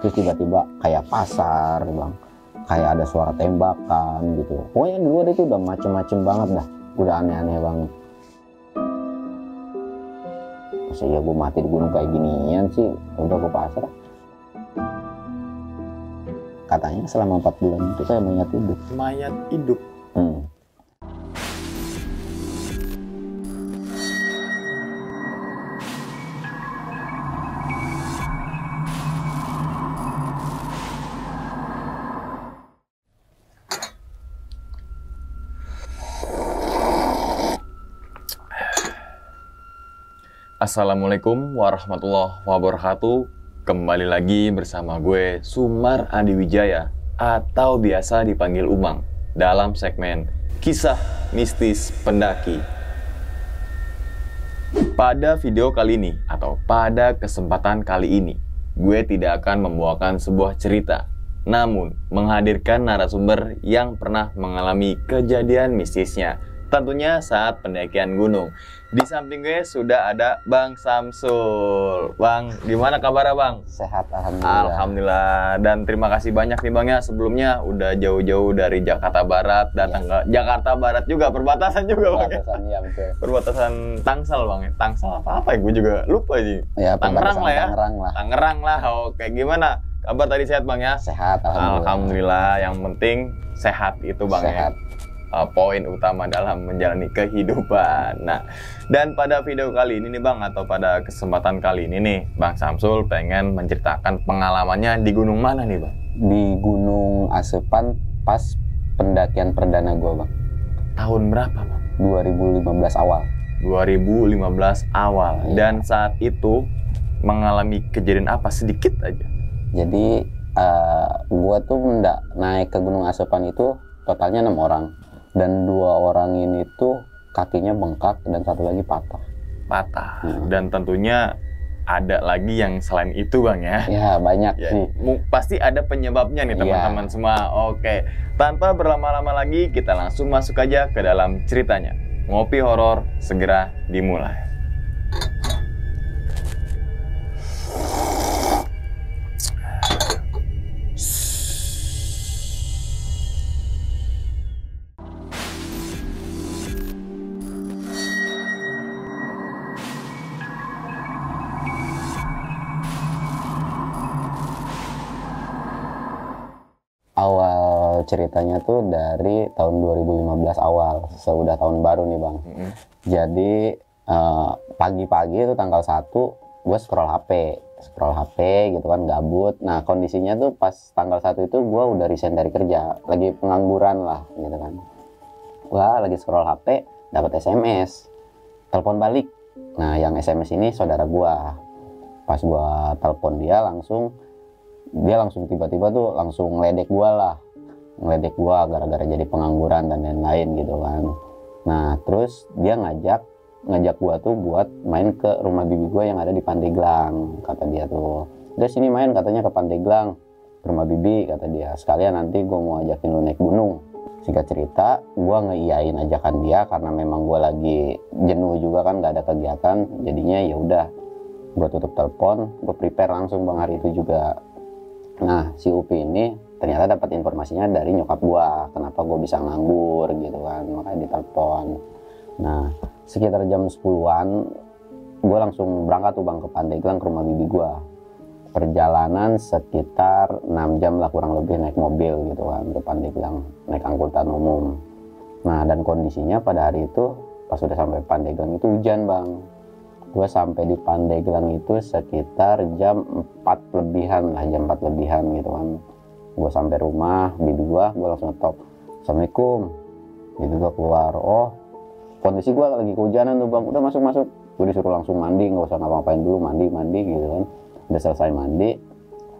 Terus tiba-tiba kayak pasar bang, kayak ada suara tembakan gitu. Pokoknya di luar itu udah macem-macem banget dah, udah aneh-aneh banget. Masa ya gue mati di gunung kayak ginian sih, udah gue pasrah. Katanya selama 4 bulan itu kayak mayat hidup. Mayat hidup. Assalamualaikum warahmatullahi wabarakatuh. Kembali lagi bersama gue Sumar Adi Wijaya atau biasa dipanggil Umang dalam segmen Kisah Mistis Pendaki. Pada video kali ini atau pada kesempatan kali ini, gue tidak akan membawakan sebuah cerita, namun menghadirkan narasumber yang pernah mengalami kejadian mistisnya, tentunya saat pendakian gunung. Di samping gue sudah ada Bang Samsul. Bang, gimana kabarnya Bang? Sehat alhamdulillah. Alhamdulillah. Dan terima kasih banyak nih Bang ya, sebelumnya udah jauh-jauh dari Jakarta Barat datang ke Jakarta Barat juga, perbatasan juga Bang. Perbatasan ya betul. Perbatasan Tangsel Bang ya. Tangsel apa ya? Gue juga lupa sih. Ya, Tangerang lah ya. Tangerang lah. Tangerang lah. Oke, gimana? Kabar tadi sehat Bang ya? Sehat alhamdulillah. Alhamdulillah, yang penting sehat itu Bang Sehat. ya. Poin utama dalam menjalani kehidupan. Nah, dan pada video kali ini nih Bang, atau pada kesempatan kali ini nih, Bang Samsul pengen menceritakan pengalamannya di gunung mana nih Bang? Di Gunung Asepan pas pendakian perdana gue bang. Tahun berapa Bang? 2015 awal. 2015 awal. Iya. Dan saat itu mengalami kejadian apa sedikit aja? Jadi gue tuh naik ke Gunung Asepan itu totalnya 6 orang. Dan 2 orang ini tuh kakinya bengkak dan 1 lagi patah. Patah. Dan tentunya ada lagi yang selain itu Bang ya? Ya banyak Ya, sih. pasti ada penyebabnya nih teman-teman semua. Oke, tanpa berlama-lama lagi kita langsung masuk aja ke dalam ceritanya. Ngopi horor segera dimulai. Awal ceritanya tuh dari tahun 2015 awal, sudah tahun baru nih bang. Jadi pagi-pagi itu tanggal 1 gue scroll HP gitu kan, gabut. Nah kondisinya tuh pas tanggal 1 itu gue udah resign dari kerja, lagi pengangguran lah gitu kan. Wah lagi scroll HP, dapat SMS, telepon balik. Nah yang SMS ini saudara gue. Pas gue telepon dia langsung tiba-tiba tuh langsung ngeledek gua gara-gara jadi pengangguran dan lain-lain gitu kan. Nah terus dia ngajak gua tuh buat main ke rumah bibi gua yang ada di Pandeglang, kata dia tuh. Udah sini main katanya ke Pandeglang, ke rumah bibi kata dia, sekalian nanti gua mau ajakin lu naik gunung. Singkat cerita gua ngeiyain ajakan dia karena memang gua lagi jenuh juga kan, gak ada kegiatan. Jadinya ya udah gua tutup telepon, gua prepare langsung bang hari itu juga. Nah si Upi ini ternyata dapat informasinya dari nyokap gua, kenapa gua bisa nganggur gitu kan, makanya ditelepon. Nah sekitar jam 10-an gua langsung berangkat tuh bang ke Pandeglang ke rumah bibi gua. Perjalanan sekitar 6 jam lah kurang lebih naik mobil gitu kan ke Pandeglang, naik angkutan umum. Nah dan kondisinya pada hari itu pas udah sampai Pandeglang itu hujan bang. Gue sampai di Pandeglang itu sekitar jam 4 lebihan gitu kan. Gue sampai rumah bibi gue langsung ngetop, Assalamualaikum. Bibi gue keluar, oh kondisi gue lagi kehujanan tuh bang, udah masuk. Gue disuruh langsung mandi, nggak usah ngapa-ngapain dulu, mandi gitu kan. Udah selesai mandi,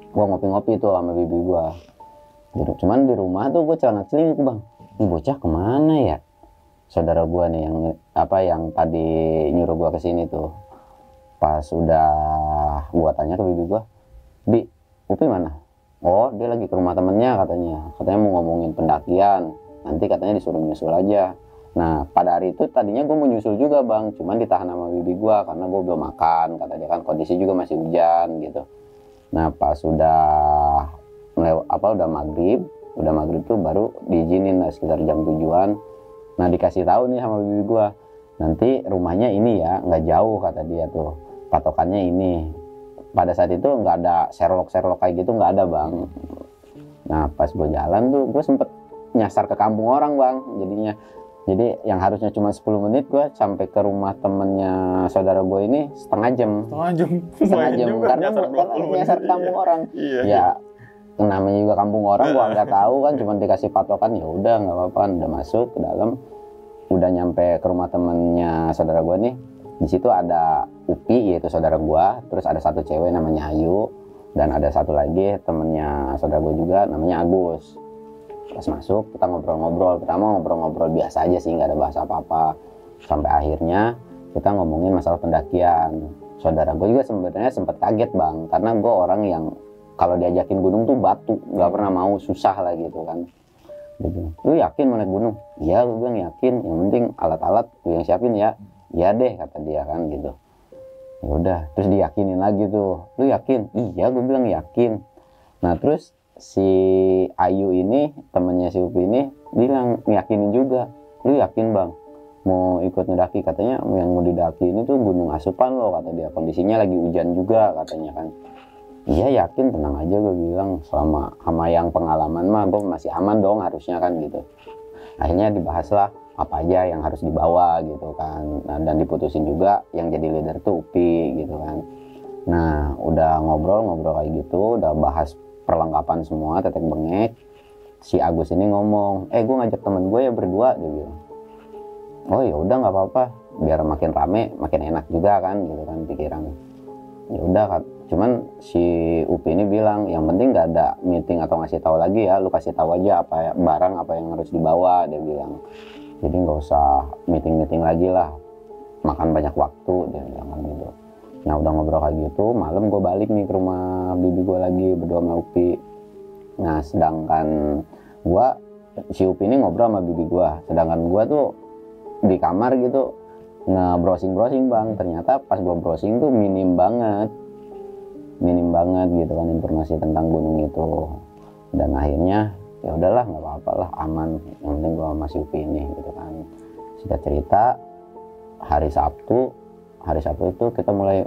gue ngopi-ngopi tuh sama bibi gue. Cuman di rumah tuh gue celana celinguk bang, ini bocah kemana ya? Saudara gue nih yang tadi nyuruh gue kesini tuh. Pas udah gua tanya ke bibi gua, Bi, Upi mana? Oh dia lagi ke rumah temennya katanya mau ngomongin pendakian, nanti katanya disuruh nyusul aja. Nah pada hari itu tadinya gua mau nyusul juga bang, cuman ditahan sama bibi gua karena gua belum makan, kata dia kan kondisi juga masih hujan gitu. Nah pas udah maghrib tuh baru diizinin lah sekitar jam 7-an. Nah dikasih tahu nih sama bibi gua, nanti rumahnya ini ya, nggak jauh kata dia tuh, patokannya ini. Pada saat itu nggak ada Sherlock kayak gitu, nggak ada bang. Nah pas gue jalan tuh gue sempet nyasar ke kampung orang bang, jadinya. Jadi yang harusnya cuma 10 menit gue sampai ke rumah temennya saudara gue ini setengah jam karena nyasar ke kampung orang. Ya namanya juga kampung orang, gue nggak tahu kan, cuma dikasih patokan, ya udah nggak apa-apa, udah masuk ke dalam, udah nyampe ke rumah temennya saudara gue nih. Di situ ada Upi, yaitu saudara gue, terus ada satu cewek namanya Ayu, dan ada satu lagi temennya saudara gue juga namanya Agus. Pas masuk kita ngobrol-ngobrol, pertama ngobrol-ngobrol biasa aja sih, nggak ada bahasa apa-apa, sampai akhirnya kita ngomongin masalah pendakian. Saudara gue juga sebenarnya sempat kaget bang, karena gue orang yang kalau diajakin gunung tuh batu, nggak pernah mau, susah lah gitu kan. Lu yakin mau naik gunung? Iya, gue bilang yakin, yang penting alat-alat gue yang siapin ya. Iya deh kata dia kan gitu. Ya udah, terus diyakinin lagi tuh, lu yakin? Iya, gue bilang yakin. Nah terus si Ayu ini, temennya si Upi ini bilang yakinin juga, lu yakin bang mau ikut ngedaki? Katanya yang mau didaki ini tuh Gunung Asupan loh kata dia, kondisinya lagi hujan juga katanya kan. Iya yakin, tenang aja gue bilang, selama sama yang pengalaman mah gue masih aman dong harusnya kan gitu. Akhirnya dibahaslah apa aja yang harus dibawa gitu kan. Nah, dan diputusin juga yang jadi leader tuh Upi gitu kan. Nah udah ngobrol kayak gitu, udah bahas perlengkapan semua, tetek bengek. Si Agus ini ngomong, gue ngajak temen gue ya berdua, dia bilang. Oh ya udah nggak apa-apa, biar makin rame makin enak juga kan gitu kan pikirannya. Ya udah, cuman si Upi ini bilang yang penting nggak ada meeting atau ngasih tahu lagi ya, lu kasih tahu aja apa barang apa yang harus dibawa, dia bilang. Jadi nggak usah meeting lagi lah, makan banyak waktu, dia bilang gitu. Nah udah ngobrol kayak gitu, malam gue balik nih ke rumah bibi gue lagi berdua sama Upi. Nah sedangkan gue, si Upi ini ngobrol sama bibi gue, sedangkan gue tuh di kamar gitu nge-browsing bang. Ternyata pas gue browsing tuh minim banget gitu kan informasi tentang gunung itu. Dan akhirnya ya udahlah nggak apa-apa lah, aman, yang penting gue sama si Upi ini gitu kan. Singkat cerita, hari Sabtu itu kita mulai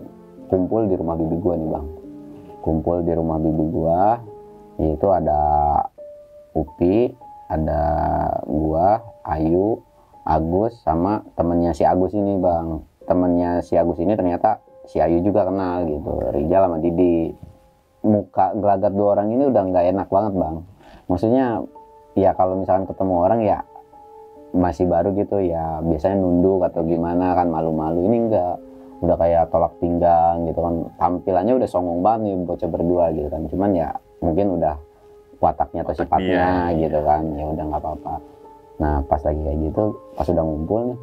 kumpul di rumah bibi gua nih bang. Kumpul di rumah bibi gua, yaitu ada Upi, ada gua, Ayu, Agus, sama temennya si Agus ini bang. Temennya si Agus ini ternyata si Ayu juga kenal gitu, Rijal sama Didi. Muka gelagat dua orang ini udah nggak enak banget bang. Maksudnya ya kalau misalkan ketemu orang ya masih baru gitu ya, biasanya nunduk atau gimana kan, malu-malu. Ini enggak, udah kayak tolak pinggang gitu kan, tampilannya udah songong banget nih bocah berdua gitu kan. Cuman ya mungkin udah wataknya atau sifatnya gitu kan, ya udah nggak apa-apa. Nah pas lagi kayak gitu, pas udah ngumpul nih,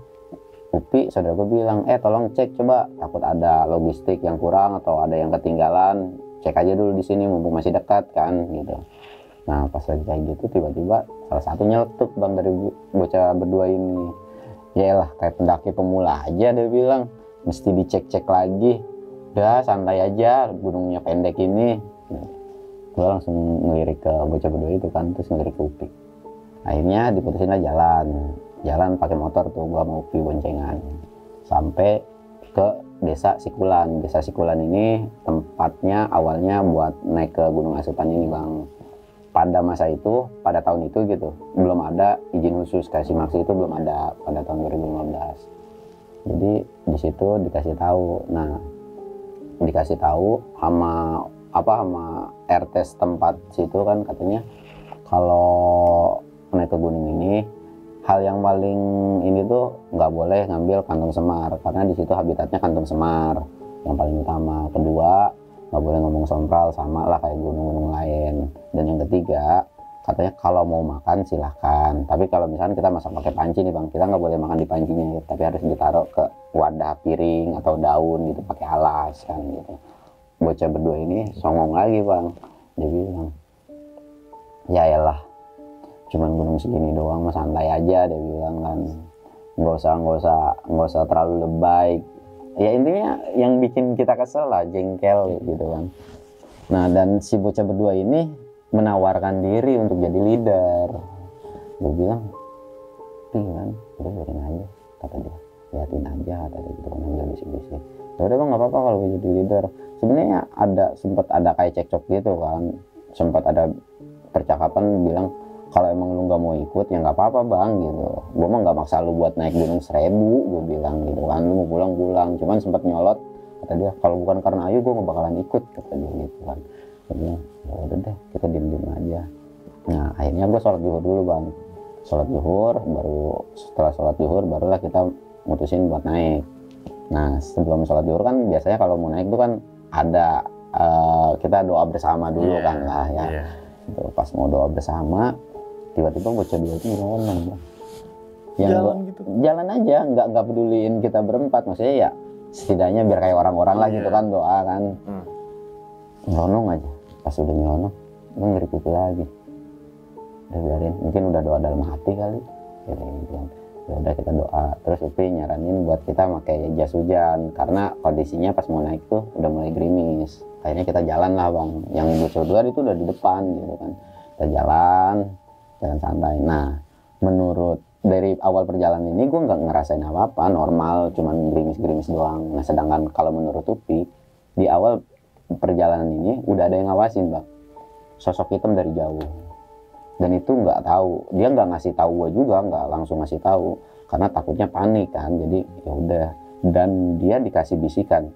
Upi saudara gue bilang, tolong cek coba, takut ada logistik yang kurang atau ada yang ketinggalan, cek aja dulu di sini mumpung masih dekat kan gitu. Nah pas lagi kayak gitu tiba-tiba salah satu nyeletuk bang dari bocah berdua ini. Yaelah kayak pendaki pemula aja, dia bilang mesti dicek-cek lagi, udah santai aja gunungnya pendek ini. Nah, gue langsung ngelirik ke bocah berdua itu kan, terus ngelirik ke Upi. Akhirnya diputusin lah jalan pakai motor tuh, gua mau Upi boncengan sampai ke desa Sikulan. Desa Sikulan ini tempatnya awalnya buat naik ke Gunung Asupan ini bang. Pada masa itu, pada tahun itu gitu, belum ada izin khusus kasih maksi, itu belum ada pada tahun 2015. Jadi di situ dikasih tahu. Nah, dikasih tahu sama RT setempat situ kan, katanya kalau naik ke gunung ini, hal yang paling ini tuh nggak boleh ngambil kantung semar, karena di situ habitatnya kantung semar yang paling utama. Kedua, nggak boleh ngomong sompral, sama lah kayak gunung-gunung lain. Dan yang ketiga, katanya kalau mau makan silahkan, tapi kalau misalnya kita masak pakai panci nih bang, kita nggak boleh makan di pancinya, tapi harus ditaruh ke wadah piring atau daun gitu, pakai alas kan gitu. Bocah berdua ini songong lagi bang, dia bilang, ya elah cuman gunung segini doang mah santai aja, dia bilang kan, nggak usah terlalu lebay. Ya intinya yang bikin kita kesel lah, jengkel gitu kan. Nah, dan si bocah berdua ini menawarkan diri untuk jadi leader. Gue bilang, kan, udah biarin aja, kata dia, liatin aja, kata dia gitu kan, ambil bisik-bisik. Ya udah bang, nggak apa-apa kalau gue jadi leader. Sebenarnya sempat ada kayak cekcok gitu kan, sempat ada percakapan bilang kalau emang lu nggak mau ikut ya nggak apa-apa bang gitu. Gue mah nggak maksa lu buat naik gunung 1000, gue bilang gitu kan, lu mau pulang. Cuman sempat nyolot, kata dia kalau bukan karena Ayu gue nggak bakalan ikut, kata dia gitu kan. Gue bilang ya udah deh, kita diem aja. Nah akhirnya gue sholat zuhur dulu bang, sholat zuhur, baru setelah sholat zuhur barulah kita mutusin buat naik. Nah sebelum sholat zuhur kan biasanya kalau mau naik itu kan ada kita doa bersama dulu kan lah ya. Gitu, pas mau doa bersama tiba-tiba bocah dua itu nyelonong bang. Jalan gitu. Jalan aja, nggak peduliin kita berempat, maksudnya ya setidaknya biar kayak orang-orang lah gitu kan, doa kan. Nyelonong aja, pas udah nyelonong gue ngeri kuku lagi. Udah biarin, mungkin udah doa dalam hati kali gitu kan. Ya udah kita doa. Terus Upi nyaranin buat kita pakai jas hujan karena kondisinya pas mau naik tuh udah mulai gerimis. Akhirnya kita jalan lah bang, yang bocah dua itu udah di depan gitu kan. Kita jalan santai. Nah menurut dari awal perjalanan ini gue nggak ngerasain apa-apa, normal, cuman gerimis doang. Nah sedangkan kalau menurut Upi di awal perjalanan ini udah ada yang ngawasin bang, sosok hitam dari jauh. Dan itu nggak tahu, dia nggak ngasih tahu gue juga, nggak langsung ngasih tahu karena takutnya panik kan. Jadi ya udah, dan dia dikasih bisikan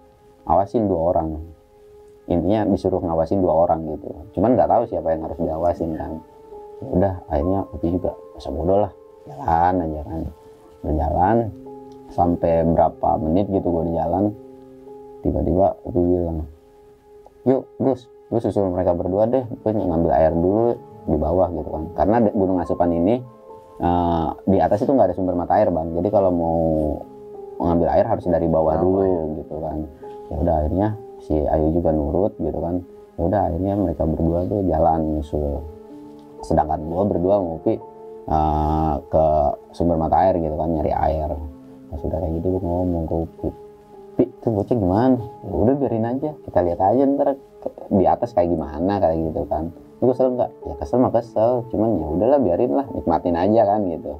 awasin 2 orang, intinya disuruh ngawasin 2 orang gitu. Cuman nggak tahu siapa yang harus diawasin kan. Ya udah akhirnya Upi juga masa bodoh lah, jalan aja kan. Berjalan sampai berapa menit gitu gue di jalan, tiba-tiba Upi bilang, yuk Gus, gue susul mereka berdua deh, gue ngambil air dulu di bawah gitu kan. Karena Gunung Asupan ini di atas itu nggak ada sumber mata air bang, jadi kalau mau mengambil air harus dari bawah dulu gitu kan. Ya udah akhirnya si Ayu juga nurut gitu kan. Ya udah akhirnya mereka berdua tuh jalan nyusul, sedangkan gue berdua ngopi ke sumber mata air gitu kan, nyari air. Pas udah kayak gitu gue ngomong ke Upi, Pi tuh bocah gimana? Ya udah biarin aja, kita lihat aja ntar di atas kayak gimana kayak gitu kan. Lu kesel nggak? Ya kesel mah kesel, cuman ya udahlah biarin lah, nikmatin aja kan gitu.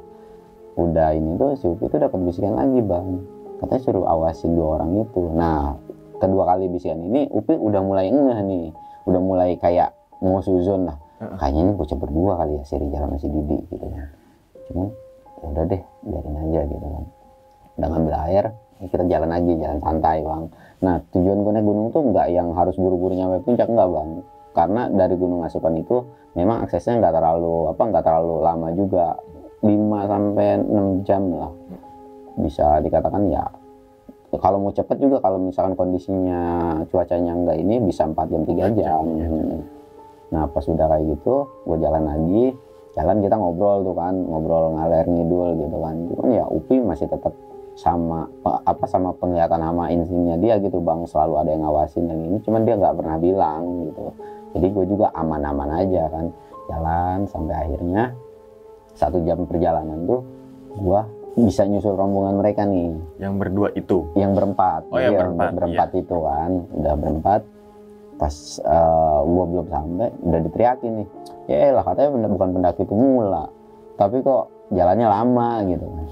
Udah ini tuh si Upi tuh dapat bisikan lagi bang, katanya suruh awasin 2 orang itu. Nah kedua kali bisikan ini Upi udah mulai ngeh nih, udah mulai kayak mau suzon lah. Kayaknya ini bocah berdua kali ya, si Rijal sama si Didi gitu kan. Cuman ya udah deh biarin aja gitu kan. Udah ngambil air, kita jalan lagi, jalan santai bang. Nah tujuan gue naik gunung tuh nggak yang harus buru-buru nyampe puncak, nggak bang. Karena dari Gunung Asupan itu memang aksesnya nggak terlalu lama juga, 5-6 jam lah bisa dikatakan ya. Kalau mau cepet juga, kalau misalkan kondisinya cuacanya nggak ini, bisa 4 jam 3 jam. Nah pas udah kayak gitu gue jalan lagi, kita ngobrol tuh kan, ngobrol ngaler ngidul gitu kan. Cuman ya Upi masih tetap sama penglihatan sama instingnya dia gitu bang, selalu ada yang ngawasin dan ini, cuman dia nggak pernah bilang gitu. Jadi gue juga aman-aman aja kan, jalan sampai akhirnya 1 jam perjalanan tuh gue bisa nyusul rombongan mereka nih. Yang berdua itu? Yang berempat. Oh yang berempat iya. Itu kan udah berempat. Pas gue belum sampai udah diteriakin nih, ya lah katanya bukan pendaki pemula, tapi kok jalannya lama gitu kan.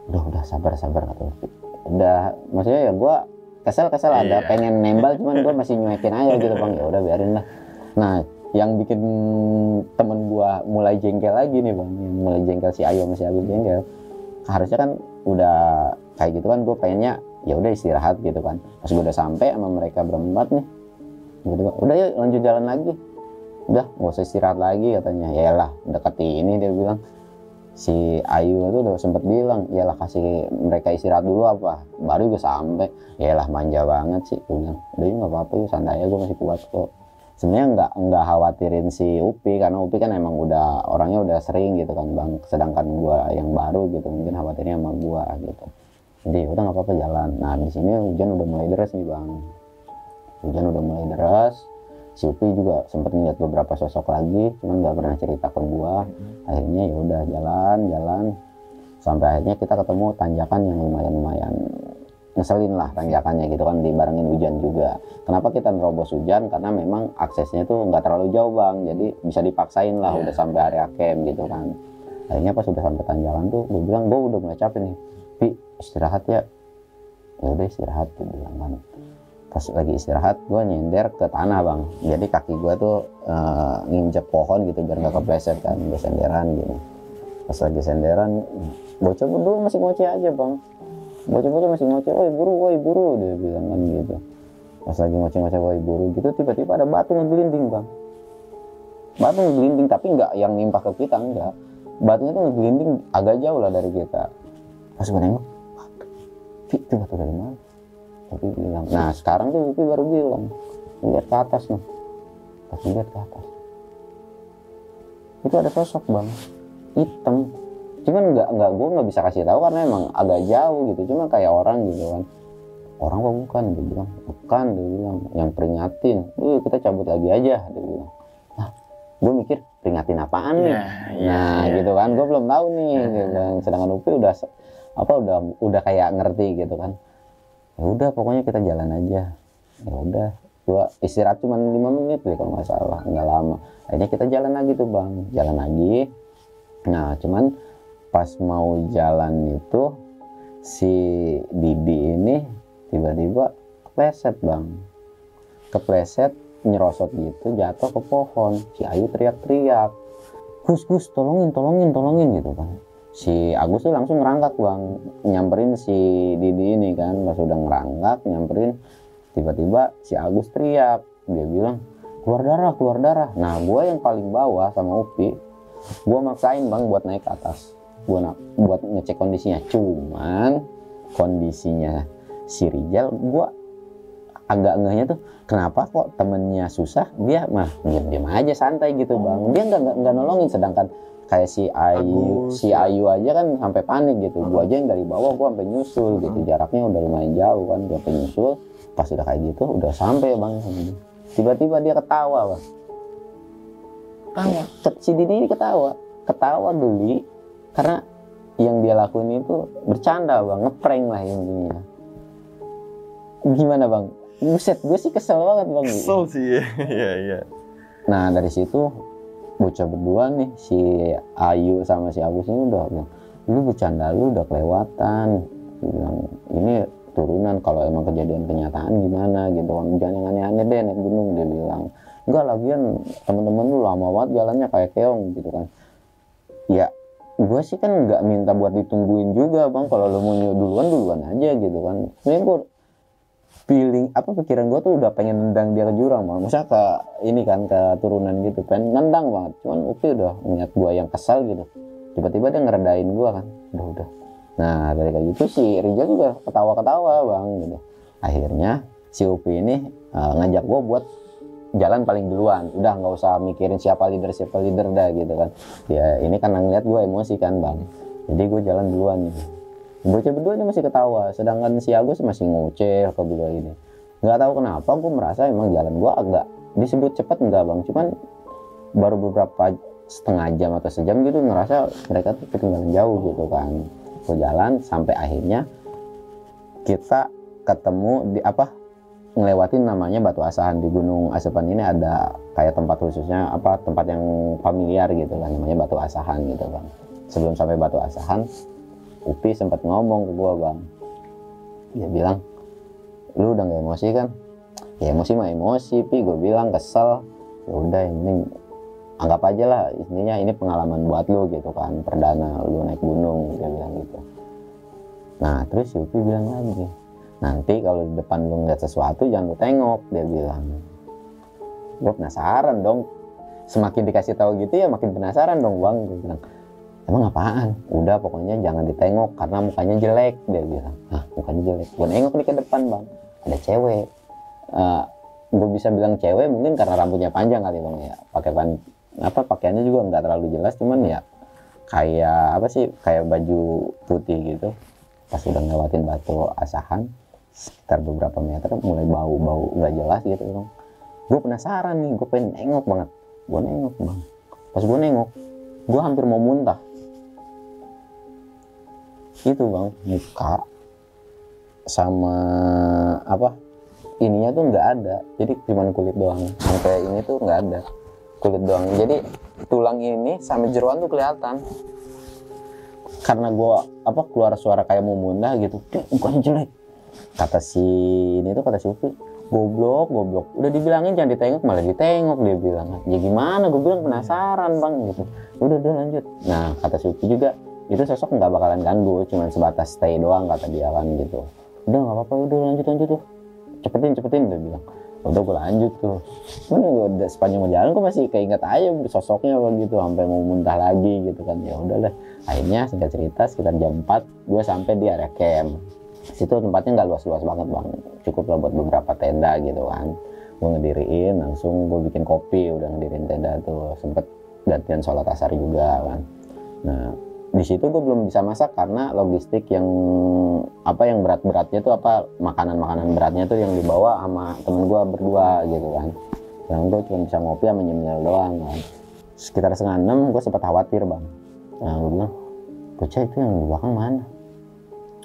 Udah sabar kata Upi. Udah, maksudnya ya gue kesel ada pengen nembal, cuman gue masih nyuekin aja gitu bang. Ya udah biarin lah. Nah yang bikin temen gue mulai jengkel lagi nih bang, yang mulai jengkel si Ayu sama si Abi jengkel. Harusnya kan udah kayak gitu kan, gue pengennya ya udah istirahat gitu kan. Pas gue udah sampai sama mereka berempat nih, gitu, udah yuk lanjut jalan lagi. Udah nggak usah istirahat lagi katanya. Ya lah deketi ini, dia bilang. Si Ayu itu udah sempet bilang, yalah kasih mereka istirahat dulu apa, baru gue sampai. Yalah manja banget sih, gue bilang udah nggak apa-apa yuk, santai aja, gue masih kuat kok. Sebenarnya nggak khawatirin si Upi, karena Upi kan emang orangnya udah sering gitu kan bang. Sedangkan gue yang baru gitu, mungkin khawatirnya sama gue gitu. Jadi udah nggak apa-apa jalan. Nah di sini hujan udah mulai deras nih bang, hujan udah mulai deras. Si Upi juga sempat ngeliat beberapa sosok lagi, cuman nggak pernah cerita ke gua. Akhirnya ya udah jalan sampai akhirnya kita ketemu tanjakan yang lumayan ngeselin lah tanjakannya gitu kan, dibarengin hujan juga. Kenapa kita nerobos hujan? Karena memang aksesnya tuh nggak terlalu jauh bang, jadi bisa dipaksain lah udah sampai area camp gitu kan. Akhirnya pas udah sampai tanjakan tuh gue bilang gue udah mulai capek nih, Pi istirahat ya. Ya udah istirahat gue bilang kan. Pas lagi istirahat gue nyender ke tanah bang, jadi kaki gue tuh nginjek pohon gitu biar nggak kepleset kan, gue senderan gitu. Pas lagi senderan bocah berdua masih ngoceh aja bang, bocah-bocah masih ngoceh, woi buru dia bilang kan gitu. Pas lagi ngoceh-ngoceh woi buru gitu, tiba-tiba ada batu ngegelinding bang, batu ngegelinding tapi nggak yang nimpah ke kita, enggak, batunya tuh ngegelinding agak jauh lah dari kita. Pas gue nengok, itu batu dari mana? Upi bilang, nah sekarang tuh Upi baru bilang, lihat ke atas nih. Pas lihat ke atas, itu ada sosok bang, hitam. Cuman gue nggak bisa kasih tahu karena emang agak jauh gitu, cuma kayak orang gitu kan. Orang apa bukan? Dia bilang bukan, dia bilang yang peringatin. Kita cabut lagi aja, dia bilang. Nah, gue mikir peringatin apaan nih? Gitu kan, gue belum tahu nih. Gitu kan. Sedangkan Upi udah kayak ngerti gitu kan. Ya udah pokoknya kita jalan aja. Ya udah, gue istirahat cuma 5 menit deh kalau nggak salah, nggak lama. Akhirnya kita jalan lagi tuh bang, jalan lagi. Nah cuman pas mau jalan itu si Didi ini tiba-tiba kepleset bang, kepleset nyerosot gitu, jatuh ke pohon. Si Ayu teriak-teriak, Gus tolongin gitu kan. Si Agus tuh langsung ngerangkak bang, nyamperin si Didi ini kan. Pas udah ngerangkak nyamperin, tiba-tiba si Agus teriak, dia bilang keluar darah. Nah gue yang paling bawah sama Upi, gue maksain bang buat naik ke atas, buat ngecek kondisinya. Cuman kondisinya si Rijal, gue agak ngehnya tuh kenapa kok temennya susah dia mah diam aja santai gitu bang. Dia nggak nolongin, sedangkan kayak si Ayu aja kan sampai panik gitu. Gue aja yang dari bawah gue sampai nyusul gitu, jaraknya udah lumayan jauh kan. Gue sampai nyusul, pas udah kayak gitu udah sampai bang, tiba-tiba dia ketawa bang. Si Didi ini ketawa geli karena yang dia lakuin itu bercanda bang, ngeprank lah intinya. Gimana bang? Buset, gue sih kesel banget bang. Kesel sih ya. Nah dari situ bocah berdua nih, si Ayu sama si Agus ini udah bilang, lu bercanda lu udah kelewatan. Dia bilang ini turunan, kalau emang kejadian kenyataan gimana gitu kan, jangan yang aneh-aneh deh naik gunung. Dia bilang enggak, lagian temen-temen lu lama banget jalannya kayak keong gitu kan. Ya gue sih kan nggak minta buat ditungguin juga bang, kalau lu mau duluan aja gitu kan. Sebenarnya gue pikiran gue tuh udah pengen nendang dia ke jurang bang, maksudnya ke ini kan, ke turunan gitu, pengen nendang banget. Cuman Upi udah ngeliat gue yang kesal gitu, tiba-tiba dia ngeredain gue kan, udah. Nah dari kayak gitu si Rijal juga ketawa-ketawa bang gitu. Akhirnya si Upi ini ngajak gue buat jalan paling duluan, udah nggak usah mikirin siapa leader dah gitu kan. Ya ini kan ngeliat gue emosi kan bang, jadi gue jalan duluan nih. Bocah berdua ini masih ketawa, sedangkan si Agus masih ngoceh ke berdua ini. Nggak tahu kenapa gue merasa emang jalan gue agak disebut cepat enggak bang, cuman baru beberapa setengah jam atau sejam gitu ngerasa mereka tuh ketinggalan jauh gitu kan. Gue jalan sampai akhirnya kita ketemu di ngelewatin namanya Batu Asahan. Di Gunung Asapan ini ada kayak tempat khususnya tempat yang familiar gitu kan, namanya Batu Asahan gitu bang. Sebelum sampai Batu Asahan, Upi sempat ngomong ke gua bang, dia bilang, lu udah nggak emosi kan? Ya emosi mah emosi, Pi. Gue bilang kesel. Ya udah, yang penting anggap aja lah, intinya ini pengalaman buat lu gitu kan, perdana lu naik gunung, dia bilang gitu. Nah terus si Upi bilang lagi, nanti kalau di depan lu ngeliat sesuatu jangan lu tengok, dia bilang. Gue penasaran dong, semakin dikasih tahu gitu ya makin penasaran dong bang. Gue bilang, emang apaan? Udah pokoknya jangan ditengok karena mukanya jelek, dia bilang. Hah, mukanya jelek? Gue nengok nih ke depan bang, ada cewek. Gue bisa bilang cewek mungkin karena rambutnya panjang kali bang ya. Pakaiannya juga nggak terlalu jelas, cuman ya kayak baju putih gitu. Pas udah ngelewatin Batu Asahan sekitar beberapa meter mulai bau nggak jelas gitu bang. Gue penasaran nih, gue pengen nengok banget. Gue nengok bang, pas gue nengok gue hampir mau muntah. Itu bang, muka sama apa ininya tuh nggak ada, jadi cuman kulit doang. Sampai ini tuh nggak ada, kulit doang. Jadi tulang ini sama jeroan tuh kelihatan. Karena gua keluar suara kayak mau muntah gitu, bukan jelek. Kata si Upi, goblok, udah dibilangin jangan ditengok malah ditengok, dia bilang. Ya gimana, gue bilang penasaran bang gitu. Udah lanjut. Nah kata si Upi juga, itu sosok nggak bakalan ganggu, cuman sebatas stay doang kata dia kan gitu. Udah nggak apa-apa, udah lanjut tuh, cepetin dia bilang. Udah gue lanjut tuh, udah sepanjang jalan gue masih keinget aja sosoknya begitu, sampai mau muntah lagi gitu kan. Ya udahlah, akhirnya singkat cerita sekitar jam 4 gue sampai di area camp. Situ tempatnya nggak luas-luas banget bang, cukup lah buat beberapa tenda gitu kan. Gue ngediriin, langsung gue bikin kopi, udah ngedirin tenda tuh, sempet gantian sholat asar juga kan. Nah di situ gue belum bisa masak karena logistik yang berat-beratnya tuh makanan beratnya tuh yang dibawa sama temen gue berdua gitu kan. Dan gue cuma bisa ngopi sama nyemil doang kan. Sekitar 5:30 gue sempat khawatir bang. Nah gue bilang, bocah itu yang di belakang mana?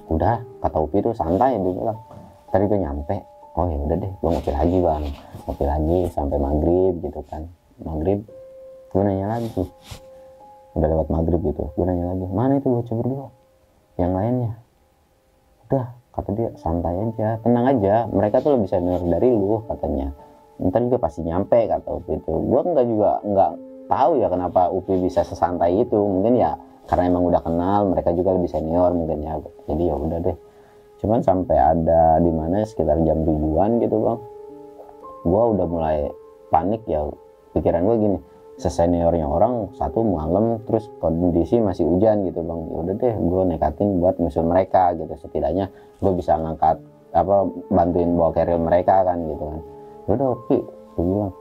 Udah, kata Upi tuh santai, dia bilang. Tadi gue nyampe, oh ya udah deh, gue ngopi lagi bang, ngopi lagi sampai maghrib gitu kan. Maghrib, gue nanya lagi, udah lewat maghrib gitu, gue nanya lagi, mana itu bocah berdua? Yang lainnya? Udah, kata dia, santai aja, tenang aja, mereka tuh lebih senior dari lu katanya. Ntar juga pasti nyampe kata Upi itu. Gue nggak tahu ya kenapa Upi bisa sesantai itu, mungkin ya karena emang udah kenal, mereka juga lebih senior mungkin ya. Jadi ya udah deh. Cuman sampai ada di mana sekitar jam 7-an gitu bang, gue udah mulai panik ya. Pikiran gue gini, seseniornya orang satu malam, terus kondisi masih hujan gitu bang. Ya udah deh, gue nekatin buat nyusul mereka gitu. Setidaknya gue bisa ngangkat bantuin bawa carrier mereka kan gitu kan. Ya udah oke, gue bilang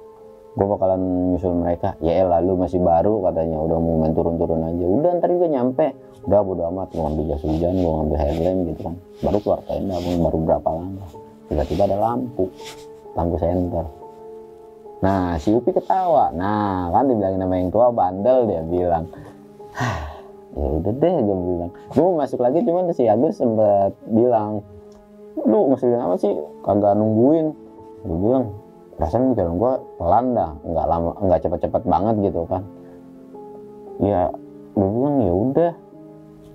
gue bakalan nyusul mereka. Ya lalu masih baru katanya, udah mau main turun aja. Udah ntar juga nyampe, udah bodo amat, gue ngambil jas hujan, gue ngambil headlamp gitu kan. Baru keluar tenda, baru berapa langkah tiba-tiba ada lampu senter. Nah si Upi ketawa, nah kan dibilangin sama yang tua bandel, dia bilang. Ya udah deh, gue bilang gue mau masuk lagi, cuman si Agus sempat bilang, lu masih bilang apa sih, kagak nungguin. Gue bilang perasaan jalan gue pelan dah, nggak cepet-cepet banget gitu kan. Ya gue bilang ya udah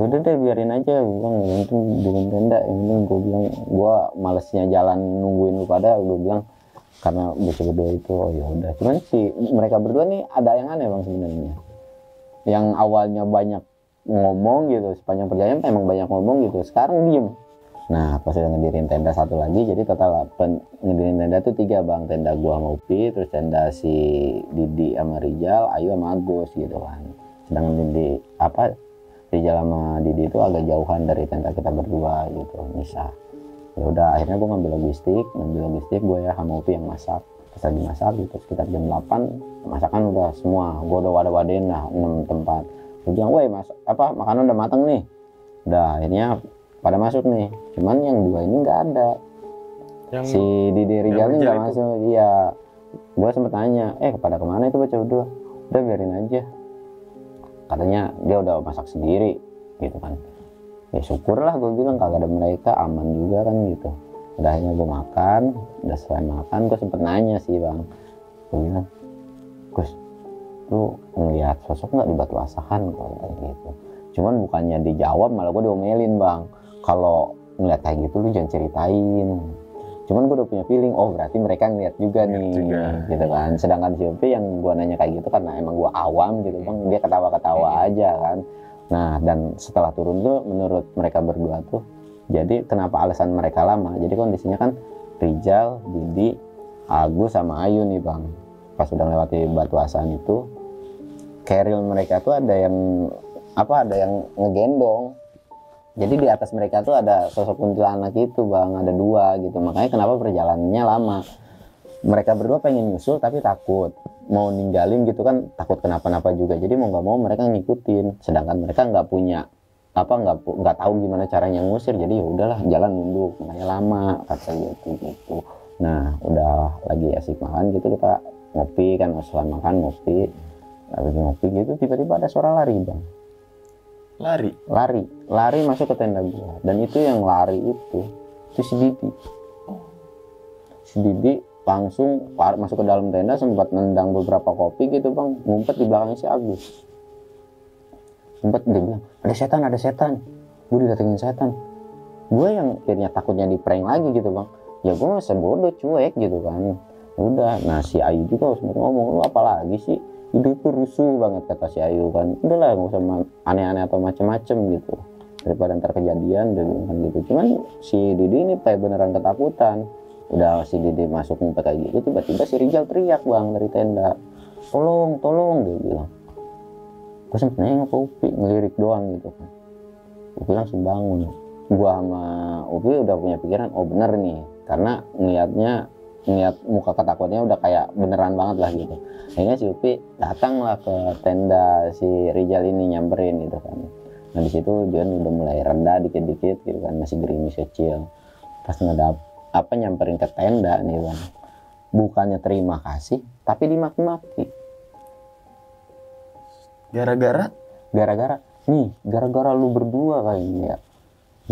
deh biarin aja, gue bilang yang penting bikin tenda, yang penting gue bilang gue malesnya jalan nungguin lu pada, gue bilang karena bocah berdua itu. Oh ya udah, cuman mereka berdua nih ada yang aneh bang sebenarnya. Yang awalnya banyak ngomong gitu, sepanjang perjalanan emang banyak ngomong gitu, sekarang diem. Nah pas udah ngedirin tenda satu lagi, jadi total ngedirin tenda tuh 3 bang. Tenda gua sama Upi, terus tenda si Didi sama Rijal, Ayu sama Agus gitu kan. Sedangkan Rijal sama Didi itu agak jauhan dari tenda kita berdua gitu, misah. Ya udah akhirnya gua ngambil logistik gue ya sama Upi yang masak. Pas lagi masak gitu sekitar jam 8 masakan udah semua, gua udah wadah-wadain lah 6 tempat. Gua bilang, woi makanan udah mateng nih. Udah akhirnya pada masuk nih, cuman yang 2 ini nggak ada. Si Didi Rijal ini nggak masuk. Iya, gue sempet tanya, kepada kemana itu bocah berdua? Udah biarin aja, katanya dia udah masak sendiri gitu kan. Ya syukurlah, gue bilang kagak ada mereka, aman juga kan gitu. Udah akhirnya gue makan, udah selesai makan, gue sempet nanya sih bang, gue bilang, Gus, lu ngeliat sosok nggak di Batu Asahan kalau kayak gitu? Cuman bukannya dijawab, malah gue diomelin bang. Kalau ngeliat kayak gitu lu jangan ceritain. Cuman gue udah punya feeling, oh berarti mereka ngeliat juga nih gitu kan. Sedangkan si Upi yang gue nanya kayak gitu karena emang gue awam gitu bang, dia ketawa-ketawa aja kan. Nah dan setelah turun tuh menurut mereka berdua tuh, jadi kenapa alasan mereka lama, jadi kondisinya kan Rijal, Didi, Agus sama Ayu nih bang, pas udah lewati Batu Asahan itu, carrier mereka tuh ada yang ngegendong. Jadi di atas mereka tuh ada sosok kuntilanak itu bang, ada 2 gitu. Makanya kenapa perjalanannya lama. Mereka berdua pengen nyusul tapi takut mau ninggalin gitu kan, takut kenapa-napa juga. Jadi mau nggak mau mereka ngikutin. Sedangkan mereka nggak punya nggak tahu gimana caranya ngusir. Jadi ya udahlah jalan nunduk, makanya lama kata gitu. Nah udah lagi asik makan gitu, kita ngopi kan, setelah makan ngopi, habis ngopi gitu tiba-tiba ada suara lari bang. Lari masuk ke tenda gua. Dan itu yang lari itu itu si Didi langsung masuk ke dalam tenda, sempat nendang beberapa kopi gitu bang, ngumpet di belakangnya si Agus. Ngumpet, dia bilang ada setan, gue didatengin setan. Gue yang akhirnya takutnya di prank lagi gitu bang, ya gue masih bodoh cuek gitu kan. Udah, nah si Ayu juga sempat ngomong, lu apalagi sih, hidup tuh rusuh banget kata si Ayu kan. Udahlah gak usah aneh-aneh atau macem-macem gitu, daripada ntar kejadian, dia bilang kan gitu. Cuman si Didi ini kayak beneran ketakutan. Udah si Didi masuk ngumpet kayak gitu, tiba-tiba si Rijal teriak bang dari tenda, tolong dia bilang. Gue sempet nengok ke Upi, ngelirik doang gitu kan. Upi langsung bangun. Gua sama Upi udah punya pikiran, oh bener nih, karena ngeliat muka ketakutannya udah kayak beneran banget lah gitu. Akhirnya si Upi datang lah ke tenda si Rijal ini, nyamperin gitu kan. Nah di situ dia udah mulai reda dikit-dikit gitu kan, masih gerimis kecil. Pas nyamperin ke tenda nih bang, bukannya terima kasih tapi dimaki-maki. Gara-gara lu berdua kayaknya ya,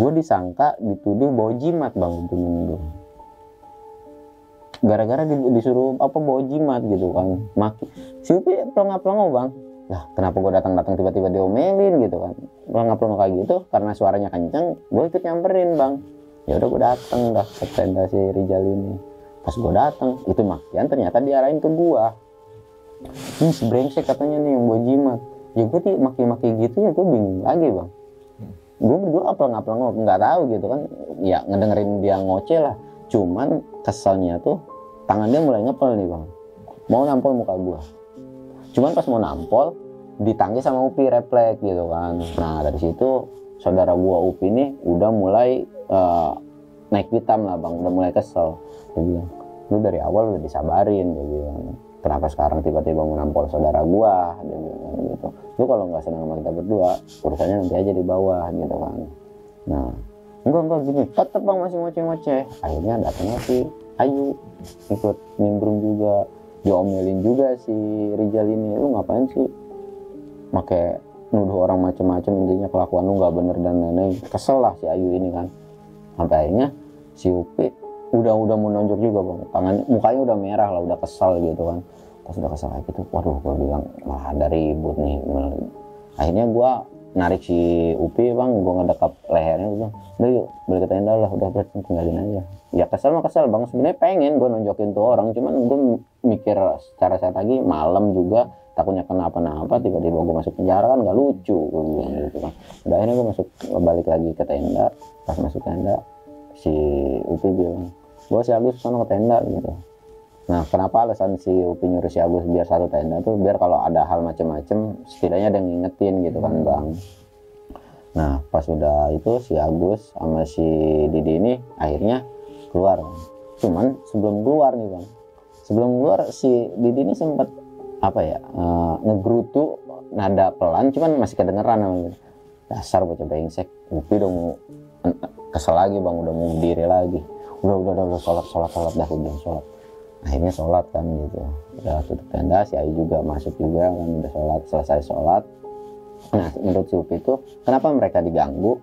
gue disangka dituduh bawa jimat bang. Itu gara-gara disuruh bawa jimat gitu kan, maki. Si Upi pelongo bang, lah kenapa gue datang tiba-tiba diomelin gitu kan, pelongo kayak gitu. Karena suaranya kenceng, gue ikut nyamperin bang. Ya udah gue dateng dah ke tenda si Rijal ini. Pas gue dateng, itu makian ternyata diarahin ke gua. Ini si brengsek katanya nih yang bawa jimat. Ya gue maki-maki gitu ya, gue bingung lagi bang. Gue berdua apel-ngapel nggak tahu gitu kan, ya ngedengerin dia ngoceh lah. Cuman keselnya tuh tangan dia mulai ngepel nih bang, mau nampol muka gua. Cuman pas mau nampol ditangkis sama Upi, refleks gitu kan. Nah dari situ saudara gua Upi ini udah mulai naik hitam lah bang, udah mulai kesel. Dia bilang, lu dari awal udah disabarin, dia bilang, kenapa sekarang tiba-tiba mau nampol saudara gua, dia bilang gitu. Lu kalau nggak senang sama kita berdua, urusannya nanti aja di bawah gitu kan. Nah enggak gini, tetep bang masih ngoceh. Akhirnya datangnya si Ayu ikut nimbrung juga, diomelin juga si Rijal ini, lu ngapain sih make nuduh orang macem-macem, intinya kelakuan lu nggak bener dan lain-lain. Kesel lah si Ayu ini kan. Sampai akhirnya si Upi udah mau nonjok juga bang, mukanya udah merah lah, udah kesel gitu kan. Pas udah kesel kayak gitu, waduh gue bilang malah ada ribut nih. Akhirnya gue narik si Upi bang, gue ngedekap lehernya, gue bilang udah yuk balik ke tenda lah, udah tinggalin aja. Ya kesel bang, sebenarnya pengen gue nonjokin tuh orang, cuman gue mikir secara saat lagi malam juga, takutnya kenapa-napa tiba-tiba gue masuk penjara kan gak lucu, gue bilang gitu kan. Udah akhirnya gue balik lagi ke tenda. Pas masuk tenda si Upi bilang, gue si Agus sana ke tenda gitu. Nah kenapa alasan si Upi nyuruh si Agus biar satu tenda tuh, biar kalau ada hal macem-macem setidaknya ada yang ngingetin gitu kan bang. Nah pas udah itu si Agus sama si Didi ini akhirnya keluar bang. Cuman sebelum keluar nih bang, si Didi ini sempat ngegrutu nada pelan, cuman masih kedengeran namanya. Dasar bocah brengsek. Upi udah mau kesel lagi bang, udah mau berdiri lagi. Udah sholat dah, udah sholat. Akhirnya sholat kan gitu, udah tutup tenda. Si Ayu juga masuk juga kan, udah sholat, selesai sholat. Nah menurut si Upi itu kenapa mereka diganggu,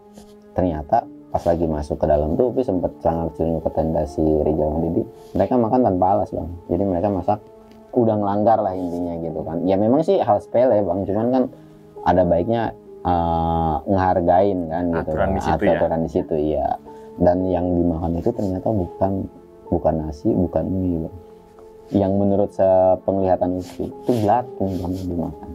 ternyata pas lagi masuk ke dalam tuh Upi sempet sangat celingkuh ke tenda si Rijal dan Didi. Mereka makan tanpa alas bang, jadi mereka masak udah ngelanggar lah intinya gitu kan. Ya memang sih hal sepele bang, cuman kan ada baiknya ngehargain kan gitu, aturan di situ ya. Dan yang dimakan itu ternyata bukan nasi, bukan mie bang. Yang menurut penglihatan itu belatung bang dimakan.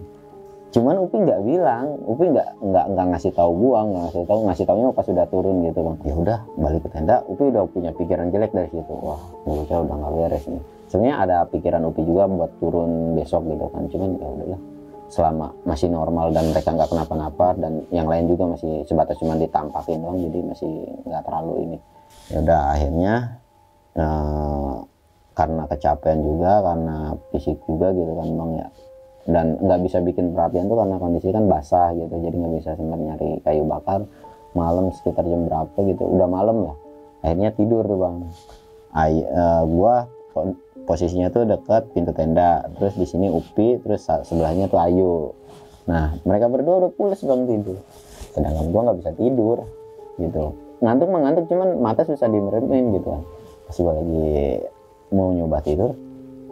Cuman Upi nggak bilang, Upi nggak ngasih tahu gua, ngasih taunya pas sudah turun gitu bang. Ya udah balik ke tenda, Upi udah punya pikiran jelek dari situ. Wah, bocah udah nggak beres nih. Sebenarnya ada pikiran Upi juga buat turun besok gitu kan. Cuman ya udahlah, selama masih normal dan mereka nggak kenapa-napa dan yang lain juga masih sebatas cuma ditampakin doang, jadi masih nggak terlalu ini. Ya udah akhirnya karena kecapean juga, karena fisik juga gitu kan bang ya, dan nggak bisa bikin perhatian tuh karena kondisi kan basah gitu, jadi nggak bisa sempat nyari kayu bakar. Malam sekitar jam berapa gitu, udah malam lah, akhirnya tidur tuh bang. Gua posisinya tuh dekat pintu tenda, terus di sini Upi, terus sebelahnya tuh Ayu. Nah mereka berdua udah pulas bang tidur, sedangkan gua nggak bisa tidur gitu. ngantuk mah ngantuk, cuman mata susah dimeremin gitu kan. Pas gue lagi mau nyoba tidur,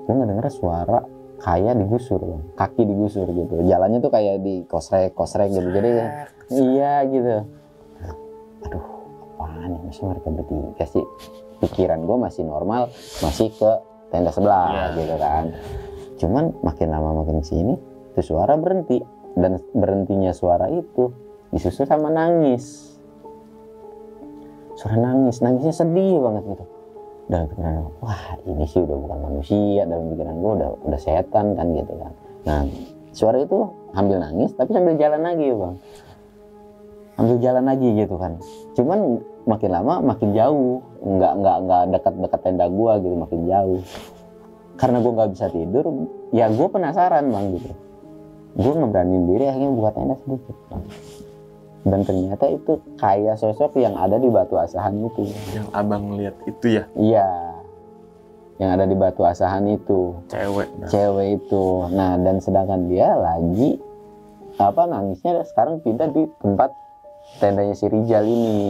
gue ngedenger suara kayak digusur bang, kaki digusur gitu, jalannya tuh kayak di kosrek gitu, jadi iya gitu. Aduh, apaan ya, masa mereka bertiga sih? Pikiran gue masih normal, masih ke tenda sebelah gitu kan. Cuman makin lama makin sini tuh suara berhenti, dan berhentinya suara itu disusul sama nangis. Suara nangisnya sedih banget gitu. Dalam pikiran gue, wah ini sih udah bukan manusia, dalam pikiran gue udah setan kan gitu kan. Nah suara itu sambil nangis tapi sambil jalan lagi bang, sambil jalan lagi gitu kan. Cuman makin lama makin jauh, nggak dekat tenda gue gitu, makin jauh. Karena gue nggak bisa tidur, ya gue penasaran bang gitu. Gue ngeberanin diri akhirnya buka tenda sedikit bang. Dan ternyata itu kayak sosok yang ada di batu asahan itu. Yang abang lihat itu ya? Iya, yang ada di batu asahan itu. Cewek itu. Nah, dan sedangkan dia lagi nangisnya sekarang pindah di tempat tendanya si Rijal ini.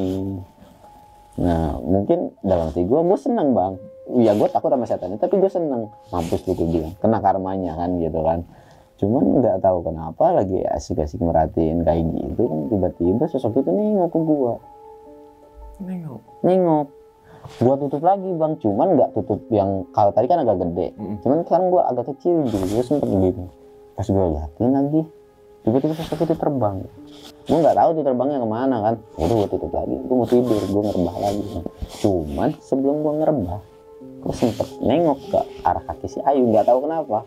Nah, mungkin dalam hati gue seneng bang. Ya gue takut sama setannya, tapi gue seneng. Mampus gitu bilang, kena karmanya kan gitu kan. Cuman nggak tahu kenapa lagi asik-asik merhatiin kayak gitu kan, tiba-tiba sosok itu nengok ke gua. Nengok. Gua tutup lagi bang, cuman nggak tutup yang kalau tadi kan agak gede. Cuman sekarang gua agak kecil gitu, gua sempet gitu. Pas gua liatin lagi, tiba-tiba sosok itu terbang. Gua nggak tahu tuh terbangnya kemana kan. Udah gua tutup lagi, gua mau tidur, gua ngerebah lagi. Cuman sebelum gua ngerebah, gua sempet nengok ke arah kaki si Ayu, nggak tahu kenapa.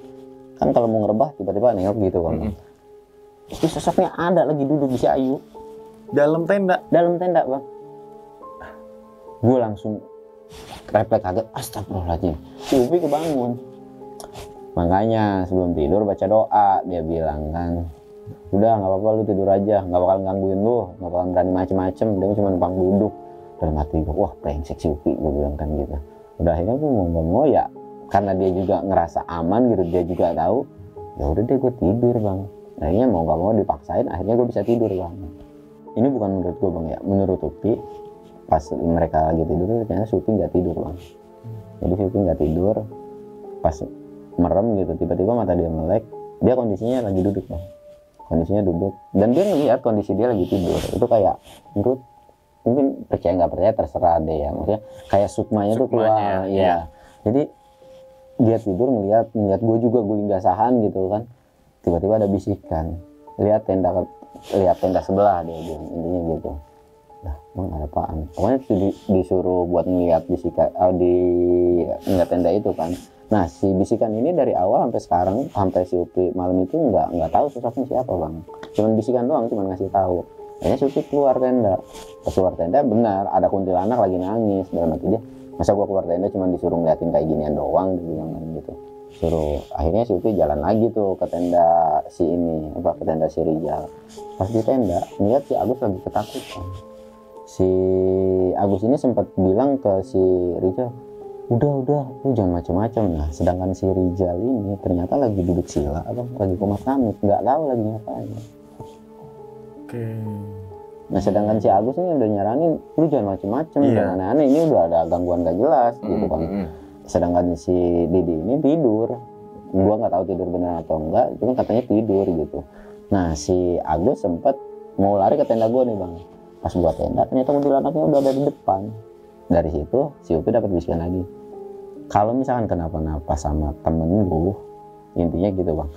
Kan kalau mau ngerebah tiba-tiba nengok gitu kan. Itu sosoknya ada lagi duduk di si Ayu. Dalam tenda bang. Gue langsung refleks kaget, astagfirullahaladzim. Si Upi kebangun. Makanya sebelum tidur baca doa, dia bilang kan, udah nggak apa-apa lu tidur aja, nggak bakal gangguin lu, nggak bakal berani macem-macem, dia cuma numpang duduk. Dalam hati gue, wah brengsek si Upi, gue bilang kan gitu. Udah akhirnya gue mau ya, karena dia juga ngerasa aman gitu, dia juga tahu, ya udah deh gue tidur bang. Akhirnya mau nggak mau dipaksain, akhirnya gue bisa tidur bang. Ini bukan menurut gue bang ya, menurut Upi pas mereka lagi tidur ternyata Upi nggak tidur bang. Jadi Upi nggak tidur, pas merem gitu tiba-tiba mata dia melek, dia kondisinya lagi duduk bang, kondisinya duduk, dan dia ngeliat kondisi dia lagi tidur. Itu kayak menurut mungkin percaya nggak percaya terserah deh ya, maksudnya kayak sukmanya tuh keluar ya. Jadi dia tidur ngeliat gue juga guling gasahan gitu kan, tiba-tiba ada bisikan, lihat tenda sebelah, dia bilang intinya gitu. Nah bang ada apaan, pokoknya disuruh buat ngeliat bisikan ngeliat tenda itu kan. Nah si bisikan ini dari awal sampai sekarang, sampai si Upi malam itu nggak tahu sosoknya siapa bang, cuman bisikan doang, cuman ngasih tahu. Akhirnya si Upi keluar tenda, pas keluar tenda benar ada kuntilanak lagi nangis. Dalam hati dia, masa gua keluar tenda cuma disuruh ngeliatin kayak ginian doang, dia bilang gitu. Suruh akhirnya si Upi jalan lagi tuh ke tenda si ini, ke tenda si Rijal. Pas di tenda ngeliat si Agus lagi ketakutan. Si Agus ini sempat bilang ke si Rijal, udah lu jangan macam-macam. Nah sedangkan si Rijal ini ternyata lagi duduk sila, lagi komat kamit, nggak tahu lagi ngapain. Nah sedangkan si Agus ini udah nyaranin, lu jangan macem-macem, jangan aneh-aneh, ini udah ada gangguan gak jelas gitu kan. Sedangkan si Didi ini tidur, gua nggak tahu tidur benar atau enggak, cuma katanya tidur gitu. Nah si Agus sempat mau lari ke tenda gua nih bang, pas buat tenda ternyata kuntilanaknya udah ada di depan. Dari situ si Upi dapat bisikan lagi, kalau misalkan kenapa-napa sama temen lu, intinya gitu bang,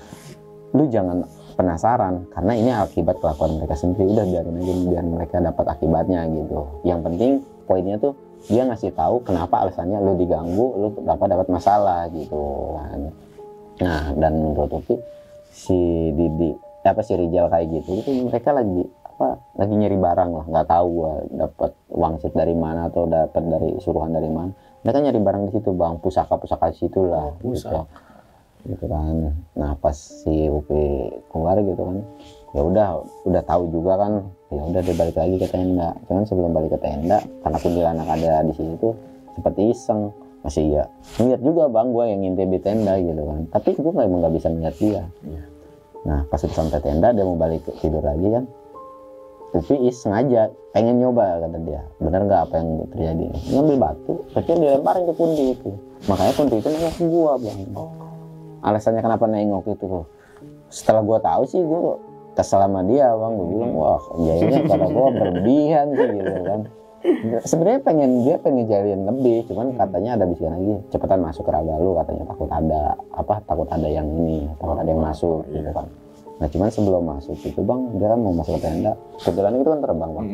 lu jangan penasaran, karena ini akibat kelakuan mereka sendiri. Udah biarin aja, biar mereka dapat akibatnya gitu. Yang penting poinnya tuh dia ngasih tahu kenapa alasannya lu diganggu, lu dapat masalah gitu kan. Nah dan menurut Upi si Didi si Rijal kayak gitu itu mereka lagi nyari barang lah, nggak tahu gua dapat wangsit dari mana atau dapat dari suruhan dari mana. Mereka nyari barang di situ bang, pusaka di situ lah. Gitu kan. Nah pas si Upi keluar gitu kan, ya udah tahu juga kan, ya udah dia balik lagi ke tenda. Cuman sebelum balik ke tenda, karena kuntilanak ada di situ, seperti iseng masih ya ngeliat juga bang gua yang ngintip di tenda gitu kan, tapi gua emang nggak bisa ngeliat dia. Nah pas udah sampai tenda dia mau balik tidur lagi kan, Upi sengaja pengen nyoba, kata dia. Bener nggak apa yang terjadi? Ngambil batu, kecil dilemparin ke Kunti itu. Makanya Kunti itu nengok ke gua, Bang. Alasannya kenapa nengok itu, setelah gua tahu sih gua kesel sama dia, Bang. Gua bilang, wah jadinya kata gua berlebihan sih gitu kan. Sebenarnya dia pengen ngejalin lebih, cuman katanya ada bisikan lagi, cepetan masuk ke raga lu, katanya takut ada yang ini, takut ada yang masuk gitu kan. Nah cuman sebelum masuk itu, Bang, dia kan mau masuk ke tenda, kebetulan itu kan terbang, Bang.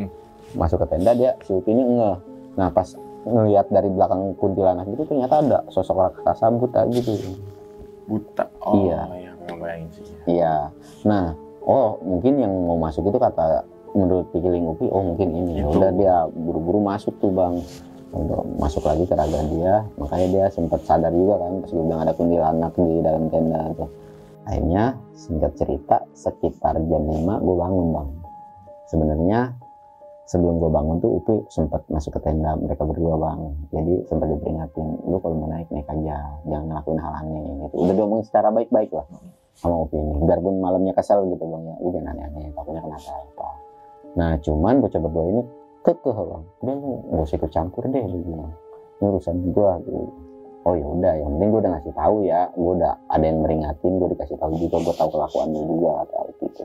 Masuk ke tenda, dia si Upi ini ngeh. Nah pas ngelihat dari belakang kuntilanak itu ternyata ada sosok raksasa buta gitu. Buta? Iya. Ya, aku bayangin sih. Iya. Nah, mungkin yang mau masuk itu kata menurut pikiring Upi, mungkin ini. Udah dia buru-buru masuk tuh, Bang. Udah masuk lagi ke raga dia, makanya dia sempat sadar juga kan pas gue bilang ada kuntilanak di dalam tenda tuh. Akhirnya singkat cerita sekitar jam 5 gue bangun, Bang. Sebenarnya sebelum gue bangun tuh Upi sempat masuk ke tenda mereka berdua, Bang. Jadi sempat diperingatin, lu kalau mau naik aja, jangan ngelakuin hal aneh gitu. Udah diomongin secara baik-baik lah sama Upi ini, biarpun malamnya kesel gitu, Bang, ya. Lu jangan aneh-aneh, takutnya kenapa-apa. Nah cuman bocah berdua ini kekeh, Bang. Udah lu gak usah ikut campur deh, dia bilang. Ini urusan gua gitu. Oh ya udah, yang penting gue udah ngasih tahu ya, gue udah ada yang meringatin, gue dikasih tahu juga, gue tahu kelakuannya juga atau gitu.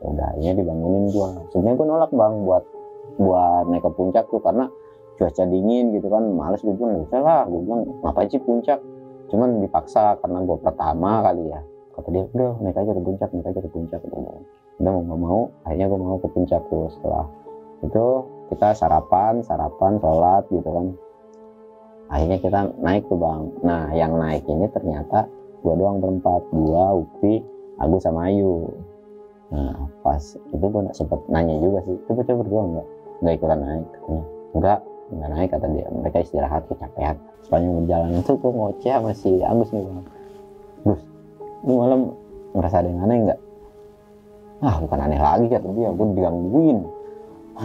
Ya udah, akhirnya dibangunin gue. Sebenarnya gue nolak, Bang, buat naik ke puncak tuh karena cuaca dingin gitu kan, males. Gue bilang nggak usah lah, gue bilang ngapain sih puncak, cuman dipaksa karena gue pertama kali ya. Kata dia udah naik aja ke puncak, udah mau akhirnya gue mau ke puncak tuh. Setelah itu kita sarapan sholat gitu kan. Akhirnya kita naik tuh, Bang. Nah yang naik ini ternyata gua doang berempat, gua, Upi, Agus sama Ayu. Nah pas itu gua sempet nanya juga sih, itu bocah berdua nggak ikutan naik, katanya nggak naik, kata dia, mereka istirahat, kecapean. Sepanjang perjalanan itu gua ngoceh sama si Agus nih, Bang. Gus, lu malam ngerasa ada yang aneh nggak? Bukan aneh lagi, kata dia, gua digangguin.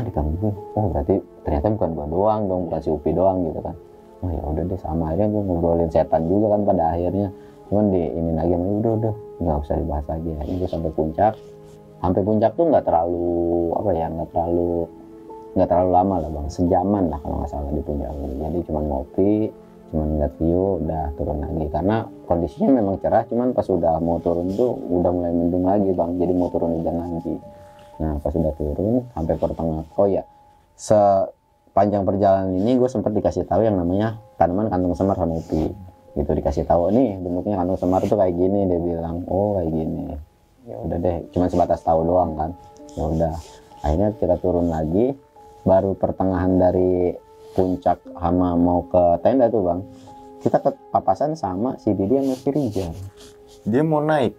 Digangguin, berarti ternyata bukan gua doang dong, bukan si Upi doang gitu kan. Ya udah deh, sama akhirnya gue ngobrolin setan juga kan pada akhirnya. Cuman di ini lagi, udah nggak usah dibahas lagi. Akhirnya gue sampai puncak tuh nggak terlalu nggak terlalu lama lah, Bang, sejaman lah kalau nggak salah di puncak ini. Jadi cuman ngopi, cuman ngeliat view, udah turun lagi karena kondisinya memang cerah. Cuman pas udah mau turun tuh udah mulai mendung lagi, Bang, jadi mau turun hujan lagi. Nah pas udah turun sampai pertengahan, panjang perjalanan ini gue sempat dikasih tahu yang namanya tanaman kantung semar sama Upi gitu. Dikasih tahu nih bentuknya kantung semar tuh kayak gini, dia bilang kayak gini. Ya udah deh, cuma sebatas tahu doang kan. Ya udah, akhirnya kita turun lagi, baru pertengahan dari puncak sama mau ke tenda tuh, Bang, kita kepapasan sama si Didi sama si Rijal. Dia mau naik?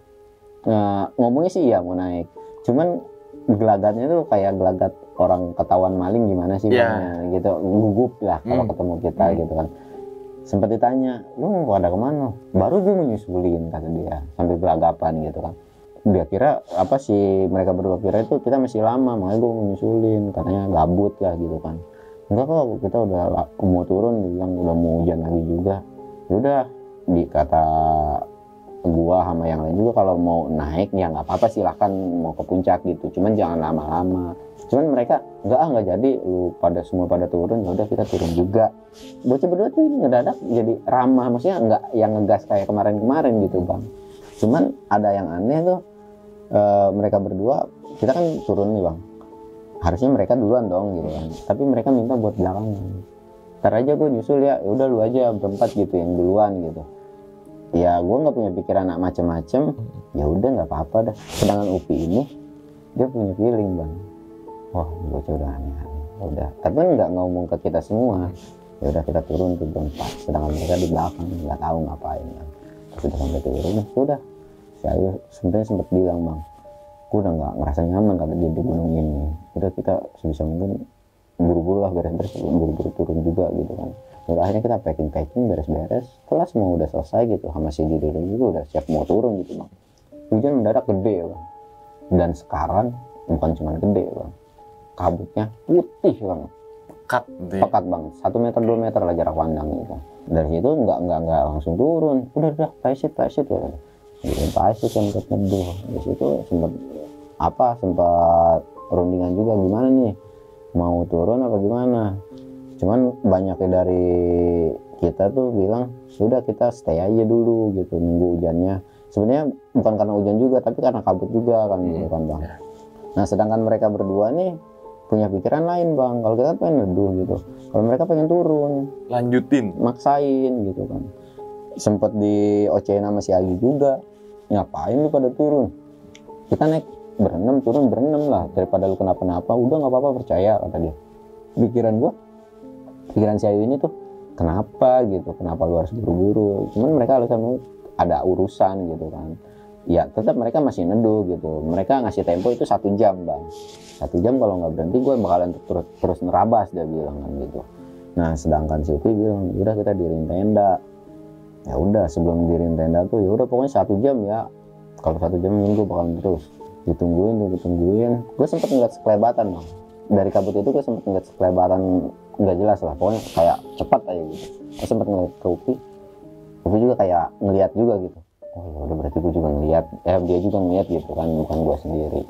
Ngomongnya sih iya mau naik, cuman gelagatnya tuh kayak gelagat orang ketahuan maling gimana sih, Bang, gitu, gugup lah kalau ketemu kita gitu kan. Sempat ditanya, lu pada kemana? Baru gue menyusulin, kata dia, sambil gelagapan gitu kan. Dia kira apa sih, mereka berdua kira itu kita masih lama, makanya gue menyusulin, katanya gabut lah gitu kan. Enggak kok, kita udah mau turun, bilang udah mau hujan lagi juga. Udah dikata gua sama yang lain juga kalau mau naik ya nggak apa-apa, silahkan mau ke puncak gitu, cuman jangan lama-lama. Cuman mereka nggak jadi, lu semua pada turun, ya udah kita turun juga. Bocah berdua tuh ngedadak jadi ramah, maksudnya nggak yang ngegas kayak kemarin-kemarin gitu, Bang. Cuman ada yang aneh tuh, mereka berdua, kita kan turun nih, Bang, harusnya mereka duluan dong gitu kan, tapi mereka minta buat belakangan. Ntar aja gue nyusul ya, udah lu aja berempat gitu yang duluan gitu. Ya gue nggak punya pikiran macem-macem, ya udah nggak apa-apa dah. Sedangkan Upi ini dia punya feeling, Bang, bocah udah aneh-aneh, udah, tapi nggak ngomong ke kita semua. Ya udah kita turun tuh berempat, sedangkan mereka di belakang nggak tahu ngapain kan. Sudah sampai turun, sudah saya sebenarnya sempat bilang, Bang, gue udah nggak ngerasa nyaman kalau di gunung ini, udah kita sebisa mungkin buru-buru lah beres-beres, buru-buru turun juga gitu kan. Lalu akhirnya kita packing beres-beres, setelah semua udah selesai gitu, sama si Didi juga udah siap mau turun gitu, Bang. Hujan mendadak gede, Bang, dan sekarang bukan cuma gede, Bang, kabutnya putih, Bang, pekat, Bang, 1 meter 2 meter lah jarak pandang gitu. Dari situ nggak langsung turun, udah paisit ya, jadi paisit sempat neduh. Di situ sempat rundingan juga gimana nih, mau turun apa gimana. Cuman banyak dari kita tuh bilang sudah kita stay aja dulu gitu, nunggu hujannya. Sebenarnya bukan karena hujan juga, tapi karena kabut juga kan gitu kan bang. Nah sedangkan mereka berdua nih punya pikiran lain bang. Kalau kita pengen neduh gitu, kalau mereka pengen turun, lanjutin, maksain gitu kan. Sempet di ocehin sama si Agi juga, ngapain lu pada turun, kita naik berenam, turun berenam lah, daripada lu kenapa-napa. Udah nggak apa-apa, percaya, kata dia. Pikiran si Ayu ini tuh kenapa gitu, kenapa lu harus buru-buru. Cuman mereka alasan ada urusan gitu kan. Ya tetap mereka masih neduh gitu. Mereka ngasih tempo itu 1 jam bang. 1 jam kalau nggak berhenti gue bakalan terus nerabas, dia bilang kan gitu. Nah sedangkan si Upi bilang udah kita diriin tenda. Ya udah sebelum diriin tenda tuh ya udah pokoknya 1 jam ya. Kalau 1 jam gue bakalan terus ditungguin. Gue sempet ngeliat sekelebatan bang. Dari kabut itu gue sempet ngeliat sekelebatan, nggak jelas lah pokoknya kayak cepat aja gitu. Gue sempet ngeliat ke Upi juga kayak ngeliat juga gitu. Oh ya udah berarti gue juga ngeliat, dia juga ngeliat gitu kan, bukan gue sendiri.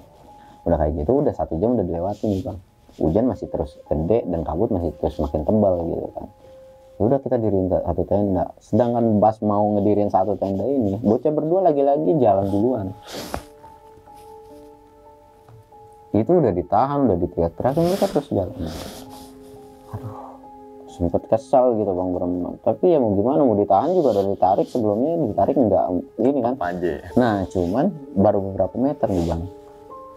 Udah kayak gitu udah 1 jam udah dilewati nih bang. Hujan masih terus gede dan kabut masih terus makin tebal gitu kan. Ya udah kita diriin 1 tenda. Sedangkan pas mau ngedirin 1 tenda ini, bocah berdua lagi-lagi jalan duluan. Itu udah ditahan, udah diteriak-teriak, mereka terus jalan. Aduh, sempet kesal gitu bang berempat. Tapi ya mau gimana, mau ditahan juga udah ditarik, sebelumnya ditarik enggak ini kan. Aja. Nah cuman baru beberapa meter nih bang.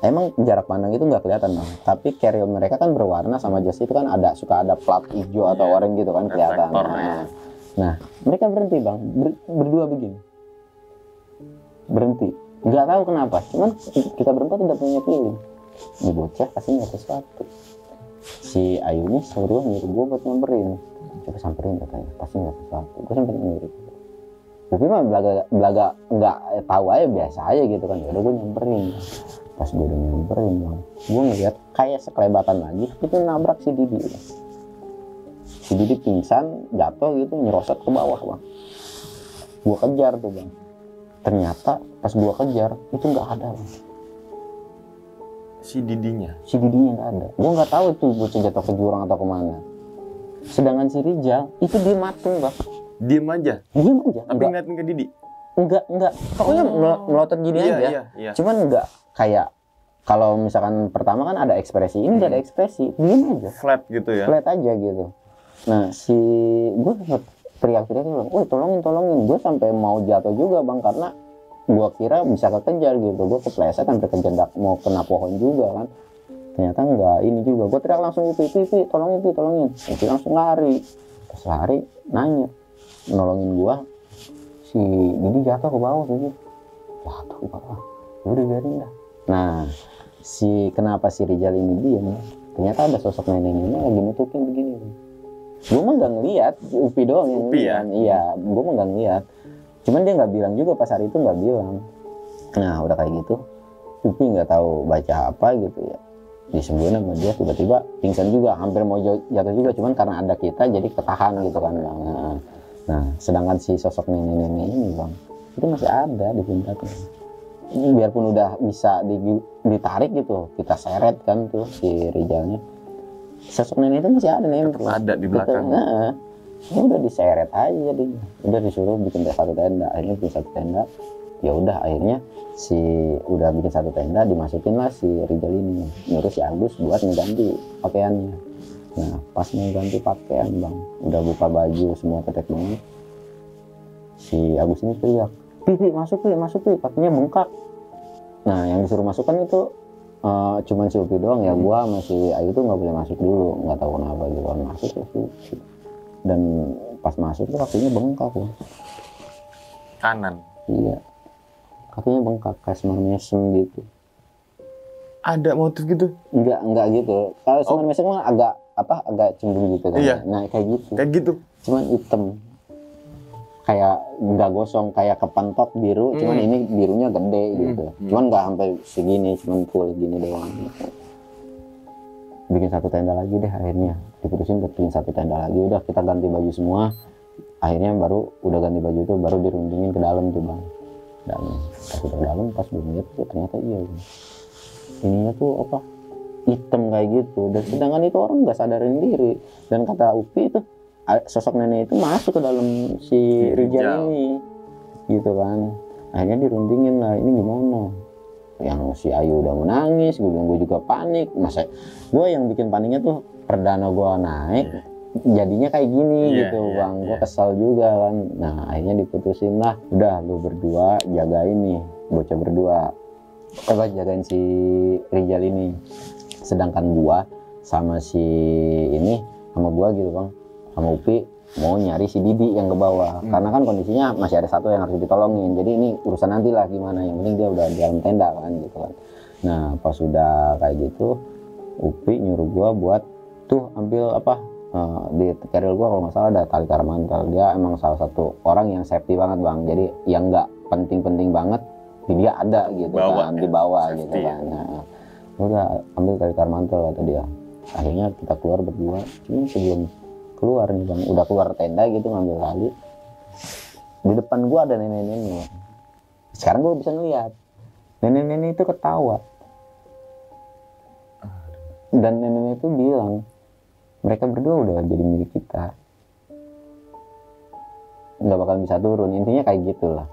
Emang jarak pandang itu nggak kelihatan bang. Tapi carrier mereka kan berwarna sama jas itu kan suka ada plat hijau atau oranye gitu kan kelihatan. Nah mereka berhenti bang, berdua begini. Berhenti. Nggak tahu kenapa. Cuman kita berempat udah punya feeling. Ini bocah pasti nggak sesuatu. Si Ayu nih seluruh nyuruh gue buat nyamperin. Coba samperin katanya, pasti nggak sesuatu. Gue samperin nyuruh. Tapi mah belaga nggak tahu aja, biasa aja gitu kan. Ya udah gue nyamperin. Pas gue udah nyamperin bang, gue ngeliat kayak sekelebatan lagi itu nabrak si Didi. Si Didi pingsan, jatuh gitu, nyerosot ke bawah bang. Gue kejar tuh bang. Ternyata pas gue kejar itu nggak ada bang. Si Didinya nggak ada. Gue nggak tahu tuh bocah jatuh ke jurang atau kemana. Sedangkan si Rijal itu diem matung bang. Diem aja. Tapi ngeliatin ke Didi. Enggak. Pokoknya melotot gini aja. Iya. Cuman enggak kayak kalau misalkan pertama kan ada ekspresi, ini nggak ada ekspresi, diem aja. Flat gitu ya. Flat aja gitu. Nah gue teriak-teriak bilang, "Woi tolongin." Gue sampai mau jatuh juga bang karena gue kira bisa kekejar gitu. Gue kepleset sampai kejendak mau kena pohon juga kan. Ternyata enggak ini juga. Gue teriak langsung, Pi, tolongin. Itu langsung lari. Pas lari nanya, nolongin gue. Si Didi jatuh ke bawah gitu. Jatuh ke bawah. Udah biarin dah. Nah, kenapa si Rijal ini diam? Ternyata ada sosok neneknya lagi nutupin begini. Gue mah nggak ngeliat, Upi doang yang ngeliat. Iya, gue mah nggak ngeliat. Cuman dia nggak bilang juga pas hari itu nggak bilang. Nah, udah kayak gitu, Upi nggak tahu baca apa gitu ya. Disembuhin sama dia, tiba-tiba pingsan juga, hampir mau jatuh juga. Cuman karena ada kita jadi ketahan gitu kan. Nah, sedangkan si sosok nenek-nenek ini bang, itu masih ada di puncaknya. Biarpun udah bisa ditarik gitu, kita seret kan tuh si Rijalnya, sosok nenek itu masih ada nempel. Ada di belakang. Ya udah diseret aja dia, udah disuruh bikin 1 tenda. Akhirnya bikin 1 tenda. Ya udah akhirnya udah bikin 1 tenda, dimasukin lah si Rijal ini, nyuruh si Agus buat ngeganti pakaiannya. Nah pas mau ganti pakaian bang, udah buka baju semua ketek banget, si Agus ini teriak, Pi, masuk Pi, kakinya bengkak. Nah yang disuruh masukkan itu cuman si Upi doang ya. Gua sama si Ayu tuh nggak boleh masuk dulu, nggak tahu kenapa gitu. Masuk terus dan pas masuk tuh kakinya bengkak loh. Kanan. Iya, kakinya bengkak kayak semar mesem gitu. Ada motif gitu? Enggak gitu. Kalau semar mesem mah agak cembung gitu kan. Iya. Nah kayak gitu. Cuman hitam. Kayak nggak gosong, kayak kepentok biru, cuman ini birunya gede gitu. Cuman nggak sampai segini, cuman full gini doang. Bikin 1 tenda lagi deh akhirnya. Diputusin bikin 1 tenda lagi, udah kita ganti baju semua. Akhirnya baru udah ganti baju tuh baru dirundingin ke dalam tuh bang. Pas udah dalam pas gue lihat tuh ternyata iya bang. Ininya tuh hitam kayak gitu, dan sedangkan itu orang nggak sadarin diri. Dan kata Upi itu sosok nenek itu masuk ke dalam si Rijal ini gitu kan. Akhirnya dirundingin lah, ini gimana, yang si Ayu udah menangis, gue juga panik. Masa gue yang bikin paniknya tuh perdana gue naik jadinya kayak gini gitu bang. Gue kesal juga kan. Nah akhirnya diputusin lah, udah lu berdua jagain nih bocah berdua, jagain si Rijal ini, sedangkan gua sama si ini sama gua gitu bang, sama Upi mau nyari si Didi yang ke bawah. Karena kan kondisinya masih ada satu yang harus ditolongin, jadi ini urusan nanti lah gimana, yang penting dia udah di dalam tenda kan gitu kan. Nah pas sudah kayak gitu, Upi nyuruh gua buat tuh ambil apa, di keril gua kalau nggak salah ada tali karamantel. Dia emang salah satu orang yang safety banget bang, jadi yang nggak penting-penting banget dia ada gitu kan di bawah gitu kan. Nah, udah ambil tali karamantel kata dia. Akhirnya kita keluar berdua. Cuma sebelum keluar nih bang, udah keluar tenda gitu ngambil tali, di depan gua ada nenek-nenek. Sekarang gua bisa ngeliat nenek-nenek itu ketawa, dan nenek-nenek itu bilang mereka berdua udah jadi milik kita, nggak bakal bisa turun. Intinya kayak gitulah.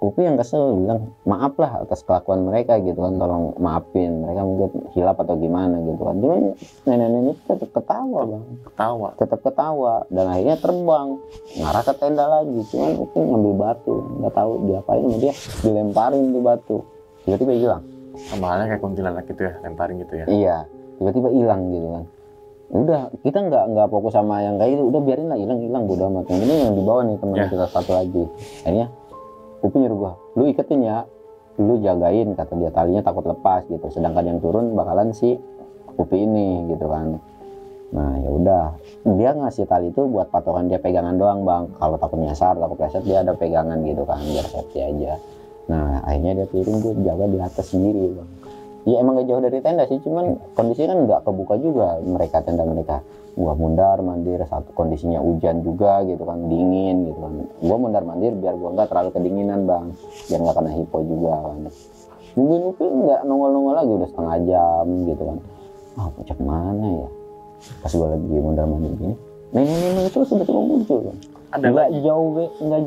Upi yang kesel bilang maaf lah atas kelakuan mereka gitu kan, tolong maafin mereka, mungkin hilap atau gimana gitu kan. Cuman nenek-nenek tetap ketawa bang, tetap ketawa, dan akhirnya terbang ngarah ke tenda lagi. Cuman Upi ngambil batu, nggak tahu diapain sama dia, dilemparin tuh batu, tiba-tiba hilang. Sama halnya kayak kuntilanak gitu ya, lemparin gitu ya. Iya, tiba-tiba hilang gitu kan. Udah kita nggak fokus sama yang kayak gitu, udah biarin lah hilang bodo amat. Yang ini yang di bawah nih teman kita satu lagi. Akhirnya Upi nyuruh gua, lu iketin ya, lu jagain, kata dia, talinya takut lepas gitu. Sedangkan yang turun bakalan si Upi ini gitu kan. Nah ya udah, dia ngasih tali itu buat patokan dia pegangan doang bang. Kalau takut nyasar, takut pleset, dia ada pegangan gitu kan, biar safety aja. Nah akhirnya dia turun, gue jaga di atas sendiri bang. Ya emang gak jauh dari tenda sih, cuman kondisinya kan nggak kebuka juga mereka, tenda mereka. Gua mundar mandir, satu kondisinya hujan juga gitu kan, dingin gitu kan. Gua mundar mandir biar gua nggak terlalu kedinginan bang, biar nggak kena hipo juga kan. Nungguin Upi nggak nongol lagi, udah setengah jam gitu kan. Macam mana ya, pas gua lagi mundar mandir gini, nenek itu sudah tiba muncul kan. Nggak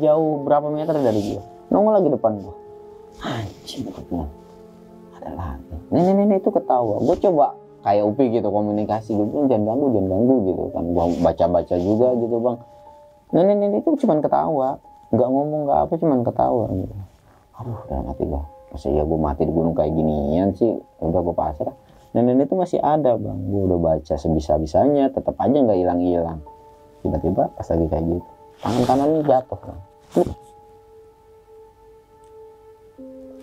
jauh berapa meter dari gua, nongol lagi depan gua. Anjing, ada lagi. Nenek itu ketawa. Gue coba kayak Upi gitu komunikasi, gue bilang jangan ganggu gitu kan. Gue baca juga gitu bang. Nenek itu cuman ketawa, nggak ngomong nggak apa, cuman ketawa gitu. Aduh, udah mati gue. Masa ya gue mati di gunung kayak ginian sih. Udah gue pasrah. Nenek itu masih ada bang. Gue udah baca sebisa-bisanya, tetap aja nggak hilang. Tiba-tiba pas lagi kayak gitu, tangan kanannya jatuh bang.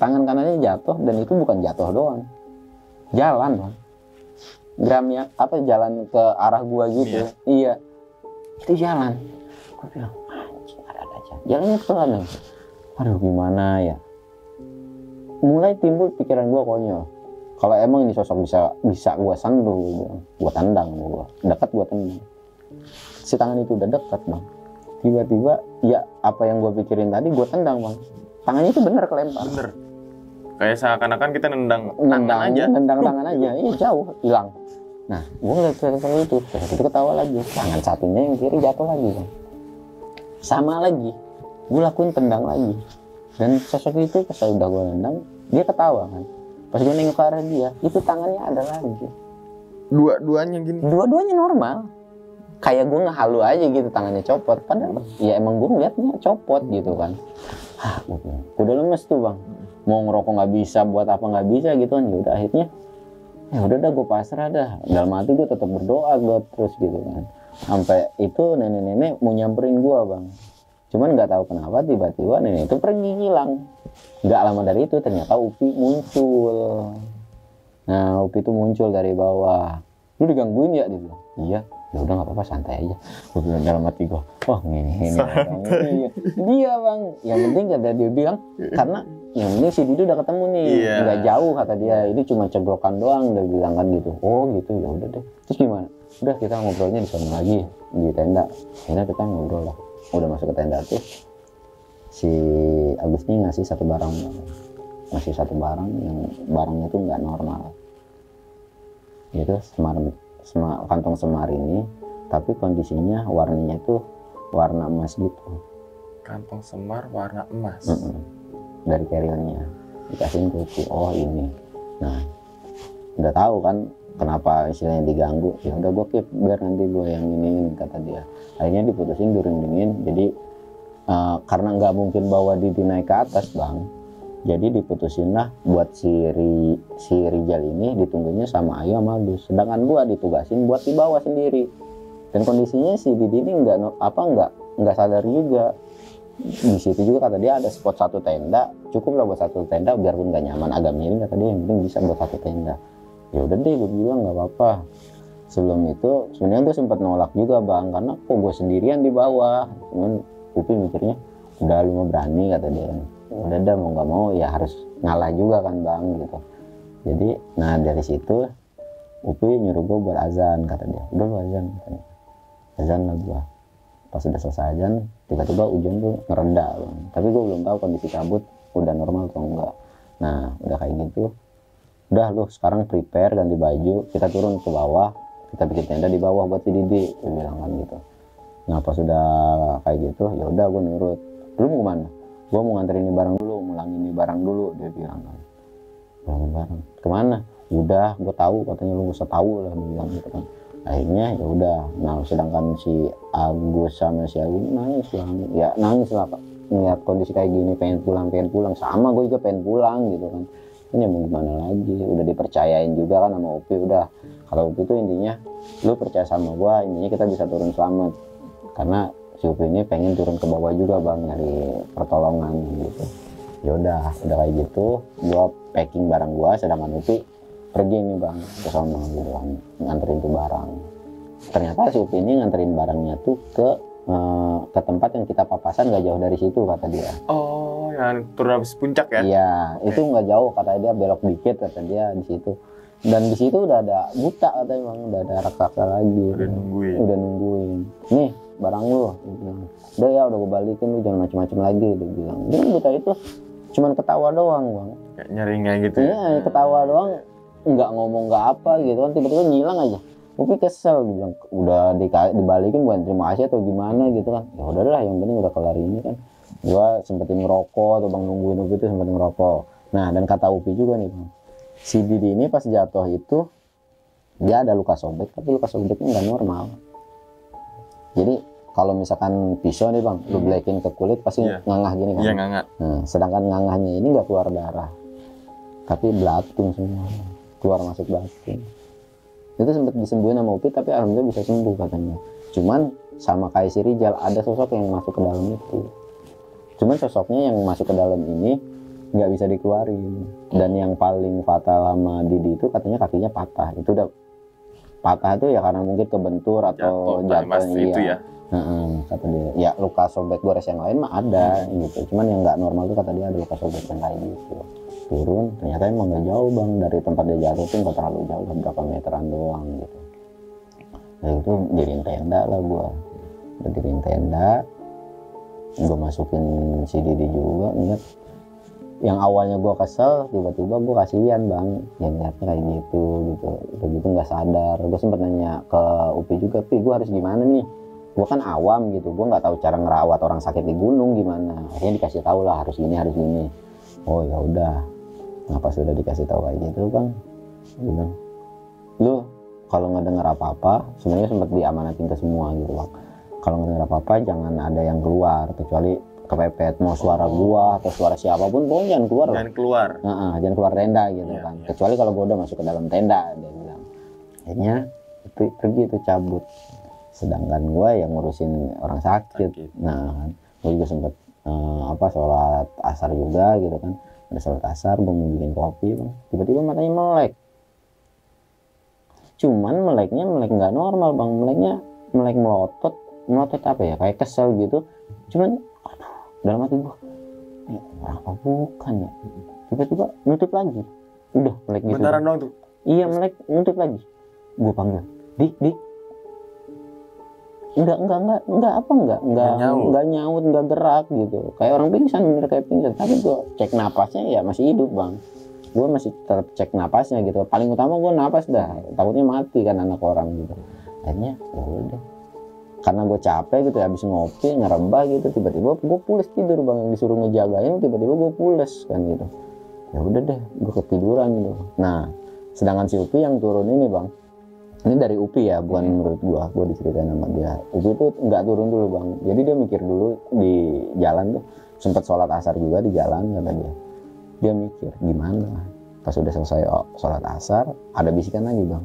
Tangan kanannya jatuh, dan itu bukan jatuh doang, jalan bang. Gramnya apa, jalan ke arah gua gitu. Iya, itu jalan. Gua bilang anjing, ada aja jalannya pelan nih. Aduh gimana ya, mulai timbul pikiran gua konyol. Kalau emang ini sosok bisa gua sentuh, gua tendang, gua dekat, gua tendang. Si tangan itu udah dekat bang, tiba-tiba ya apa yang gua pikirin tadi gua tendang bang. Tangannya itu bener kelempar. Bener. Kayak seakan-akan kita nendang tangan aja, iya jauh, hilang. Nah, gue ngeliat sosok itu ketawa lagi, tangan satunya yang kiri jatuh lagi kan. Sama lagi, gue lakuin tendang lagi, dan sosok itu pas udah gue tendang, dia ketawa kan. Pas gue nengok ke arah dia, itu tangannya ada lagi. Dua-duanya gini? Dua-duanya normal. Kayak gue ngehalu aja gitu, tangannya copot. Padahal ya emang gue ngeliatnya copot gitu kan. Udah lemes tuh bang, mau ngerokok nggak bisa, buat apa nggak bisa gitu kan. Ya udah akhirnya ya udah gue pasrah dah. Dalam hati gue tetap berdoa gue terus gitu kan. Sampai itu nenek-nenek mau nyamperin gue bang, cuman nggak tahu kenapa tiba-tiba nenek itu pergi hilang. Nggak lama dari itu ternyata Upi muncul. Nah Upi itu muncul dari bawah. Lu digangguin ya? Dia bilang iya. Ya udah nggak apa-apa, santai aja. Gue bilang dalam hati gue, wah ini dia bang. Yang penting kata dia bilang, karena yang penting si Didu udah ketemu nih, nggak jauh kata dia. Ini cuma cegrokan doang, dia bilang kan gitu. Oh gitu, ya udah deh. Terus gimana? Udah kita ngobrolnya di sana lagi di tenda. Akhirnya kita ngobrol lah. Udah masuk ke tenda tuh, si Agus nih ngasih satu barang, yang barangnya tuh nggak normal. Itu kantong semar ini, tapi kondisinya warnanya tuh warna emas gitu. Kantong semar warna emas. Dari carrier-nya dikasihin ke Upi, oh ini. Nah udah tahu kan kenapa istilahnya diganggu, ya udah gue keep biar nanti gue yang iniin, kata dia. Akhirnya diputusin dingin. Jadi karena nggak mungkin bawa Didi naik ke atas bang, jadi diputusin lah buat si Rijal ini ditunggunya sama Ayu sama Aldus, sedangkan gue ditugasin buat dibawa sendiri. Dan kondisinya si Didi ini nggak sadar juga. Di situ juga kata dia ada spot satu tenda, cukup lah buat satu tenda, biarpun nggak nyaman agak miring, kata dia yang penting bisa buat satu tenda. Ya udah deh, gue bilang nggak apa-apa. Sebelum itu sebenarnya gue sempat nolak juga bang, karena kok gue sendirian di bawah. Cuman Upi mikirnya udah lu mau berani, kata dia. Udah dah, mau nggak mau ya harus ngalah juga kan bang gitu. Jadi nah dari situ Upi nyuruh gue buat azan, kata dia. Udah lu azan, katanya. Azan lah gue. Pas udah selesai azan, tiba-tiba hujan tuh ngereda bang. Tapi gue belum tahu kondisi kabut udah normal atau enggak. Nah udah kayak gitu, udah lu sekarang prepare ganti baju, kita turun ke bawah, kita bikin tenda di bawah buat si Didi, gue bilang kan gitu. Nah pas udah kayak gitu, ya udah gue nurut. Lu mau kemana? Gue mau nganterin ini barang dulu, mulangin ini barang dulu, dia bilang kan. Mulangin barang kemana? Udah gue tahu, katanya lu gak usah tahu lah, dia bilang gitu kan. Akhirnya ya udah. Nah sedangkan si Agus sama si Agus nangis lah, ya nangis lah pak, ngeliat kondisi kayak gini, pengen pulang. Sama gue juga pengen pulang gitu kan. Ini mau gimana lagi, udah dipercayain juga kan sama Upi. Udah kalau Upi itu intinya lu percaya sama gue, intinya kita bisa turun selamat, karena si Upi ini pengen turun ke bawah juga bang, nyari pertolongan gitu. Ya udah kayak gitu, gue packing barang gue, sedangkan Upi pergi nih bang ke sana gitu kan, nganterin tuh barang. Ternyata si Upi ini nganterin barangnya tuh ke tempat yang kita papasan gak jauh dari situ, kata dia. Oh, yang turun habis puncak ya? Iya, itu nggak jauh, kata dia, belok dikit, kata dia di situ. Dan di situ udah ada buta, katanya bang, udah ada raksasa lagi. Udah nungguin. Nih barang lu, dia bilang. Udah ya, udah gue balikin, lu jangan macem-macem lagi, dia bilang. Dia buta itu cuman ketawa doang bang. Kayak nyaringnya gitu. Iya, ketawa doang, nggak ngomong nggak apa gitu kan, tiba-tiba ngilang aja. Upi kesel, dibilang udah dibalikin bukan terima kasih atau gimana gitu kan. Ya udahlah, yang penting udah kelar ini kan. Gua sempetin ngerokok, atau bang nungguin Upi itu sempetin ngerokok. Nah dan kata Upi juga nih bang, si Didi ini pas jatuh itu dia ada luka sobek, tapi luka sobeknya nggak normal. Jadi kalau misalkan pisau nih bang, lu belekin ke kulit pasti ngangah gini kan. Iya ngangah. Nah, sedangkan ngangahnya ini nggak keluar darah, tapi belatung semua, keluar masuk belatung. Itu sempat disembuhin sama Upi, tapi alhamdulillah bisa sembuh katanya. Cuman sama kayak si Rijal, ada sosok yang masuk ke dalam itu. Cuman sosoknya yang masuk ke dalam ini nggak bisa dikeluarin. Dan yang paling fatal sama Didi itu katanya kakinya patah. Itu udah patah tuh ya karena mungkin kebentur atau jatuh itu ya. Kata dia. Ya luka sobek gores yang lain mah ada gitu. Cuman yang nggak normal tuh kata dia ada luka sobek yang lain gitu. Turun, ternyata emang nggak jauh bang dari tempat dia jatuh tuh, nggak terlalu jauh, berapa meteran doang gitu. Nah itu diriin tenda lah gua, udah diriin tenda, gua masukin si Didi juga. Ingat yang awalnya gua kesel, tiba-tiba gua kasihan bang, yang lihatnya kayak gitu, udah gitu nggak sadar. Gua sempet nanya ke Upi juga, Pi gua harus gimana nih? Gua kan awam gitu, gua nggak tahu cara ngerawat orang sakit di gunung gimana. Akhirnya dikasih tahu lah harus gini. Oh ya udah. Nah pas sudah dikasih tahu kayak gitu bang, bilang lu kalau ngedengar apa-apa, sebenarnya sempat diamanatin ke semua gitu bang. Kalau ngedengar apa-apa jangan ada yang keluar, kecuali kepepet, mau suara gua atau suara siapapun, pokoknya jangan keluar. Jangan keluar tenda gitu kan. Kecuali kalau gua udah masuk ke dalam tenda, dia bilang. Akhirnya itu pergi itu cabut. Sedangkan gua yang ngurusin orang sakit. Nah, gua juga sempat sholat asar juga gitu kan. Ada sholat asar, gue mau bikin kopi bang, tiba-tiba matanya melek. Cuman meleknya melek nggak normal bang, melek melotot apa ya, kayak kesel gitu. Cuman aduh, dalam hati gue apa bukan ya, tiba-tiba nutup lagi, udah melek gitu. Bentaran doang tuh. Iya melek, nutup lagi. Gue panggil dik enggak nyaut, enggak gerak gitu, kayak orang pingsan, bener kayak pingsan. Tapi gue cek napasnya ya masih hidup bang, gue masih tetap cek napasnya gitu. Paling utama gue napas dah, takutnya mati kan anak orang gitu. Akhirnya ya udah, karena gue capek gitu ya, habis ngopi ngerebah gitu, tiba-tiba gue pules tidur bang, yang disuruh ngejagain tiba-tiba gue pules kan gitu. Ya udah deh, gue ketiduran gitu. Nah sedangkan si Upi yang turun ini bang, ini dari Upi ya, bukan menurut gue diceritain sama dia. Upi itu nggak turun dulu bang, jadi dia mikir dulu di jalan tuh, sempat sholat asar juga di jalan kata dia mikir gimana. Pas udah selesai sholat asar, ada bisikan lagi bang,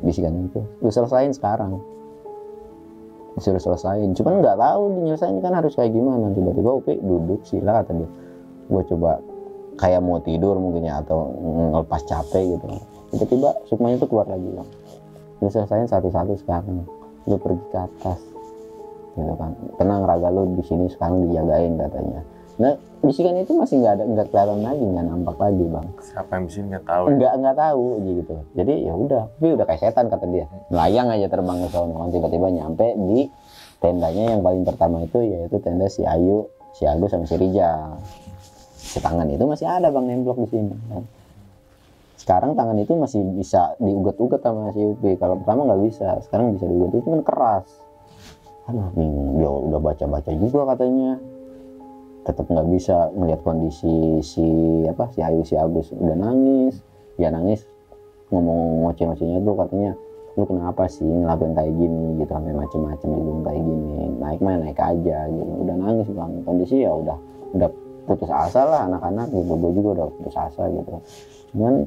bisikan itu lu selesain sekarang, disuruh selesain, cuman nggak tahu dinyelesain kan harus kayak gimana. Tiba-tiba Upi duduk sila kata dia, gue coba kayak mau tidur mungkin ya, atau ngelepas capek gitu. Tiba-tiba sukmanya itu keluar lagi bang, lu selesain satu-satu sekarang, lu pergi ke atas gitu kan, tenang raga lu di sini sekarang dijagain katanya. Nah bisikan itu masih nggak kelihatan lagi, nggak nampak lagi bang. Siapa yang bisikin nggak tahu. Nggak tahu gitu. Jadi ya udah, tapi udah kayak setan kata dia, melayang aja terbang ke sana. Tiba-tiba nyampe di tendanya yang paling pertama itu, yaitu tenda si Ayu, si Agus sama si Rijal. Si tangan itu masih ada bang, nemblok di sini. Sekarang tangan itu masih bisa diugat-ugat sama si Upi. Kalau pertama nggak bisa, sekarang bisa diugat, itu kan keras. Aduh bingung, dia udah baca-baca juga katanya, tetap nggak bisa ngelihat kondisi si Ayu si Agus udah nangis. Dia nangis ngomong ngoceh-ngocehnya tuh katanya, lu kenapa sih ngelakuin kayak gini gitu, sampai macem-macem gitu kayak gini, naik aja gitu. Udah nangis bang, kondisi ya udah putus asa lah anak-anak gitu. Gue juga udah putus asa gitu. Cuman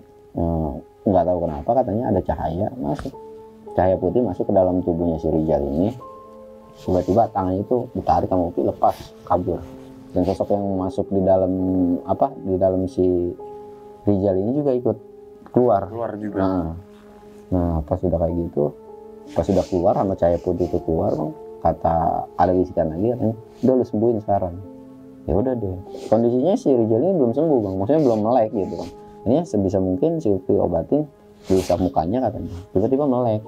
nggak tahu kenapa katanya ada cahaya putih masuk ke dalam tubuhnya si Rijal ini. Tiba-tiba tangannya itu ditarik sama Upi, lepas kabur. Dan sosok yang masuk di dalam si Rijal ini juga ikut keluar juga. Nah pas udah kayak gitu, pas udah keluar sama cahaya putih itu keluar bang, kata ada bisikan lagi katanya, udah lu sembuhin sekarang. Ya udah deh, kondisinya si Rijal ini belum sembuh bang, maksudnya belum melek gitu bang. Ini sebisa mungkin si Upi obatin, diusap mukanya katanya, tiba-tiba melek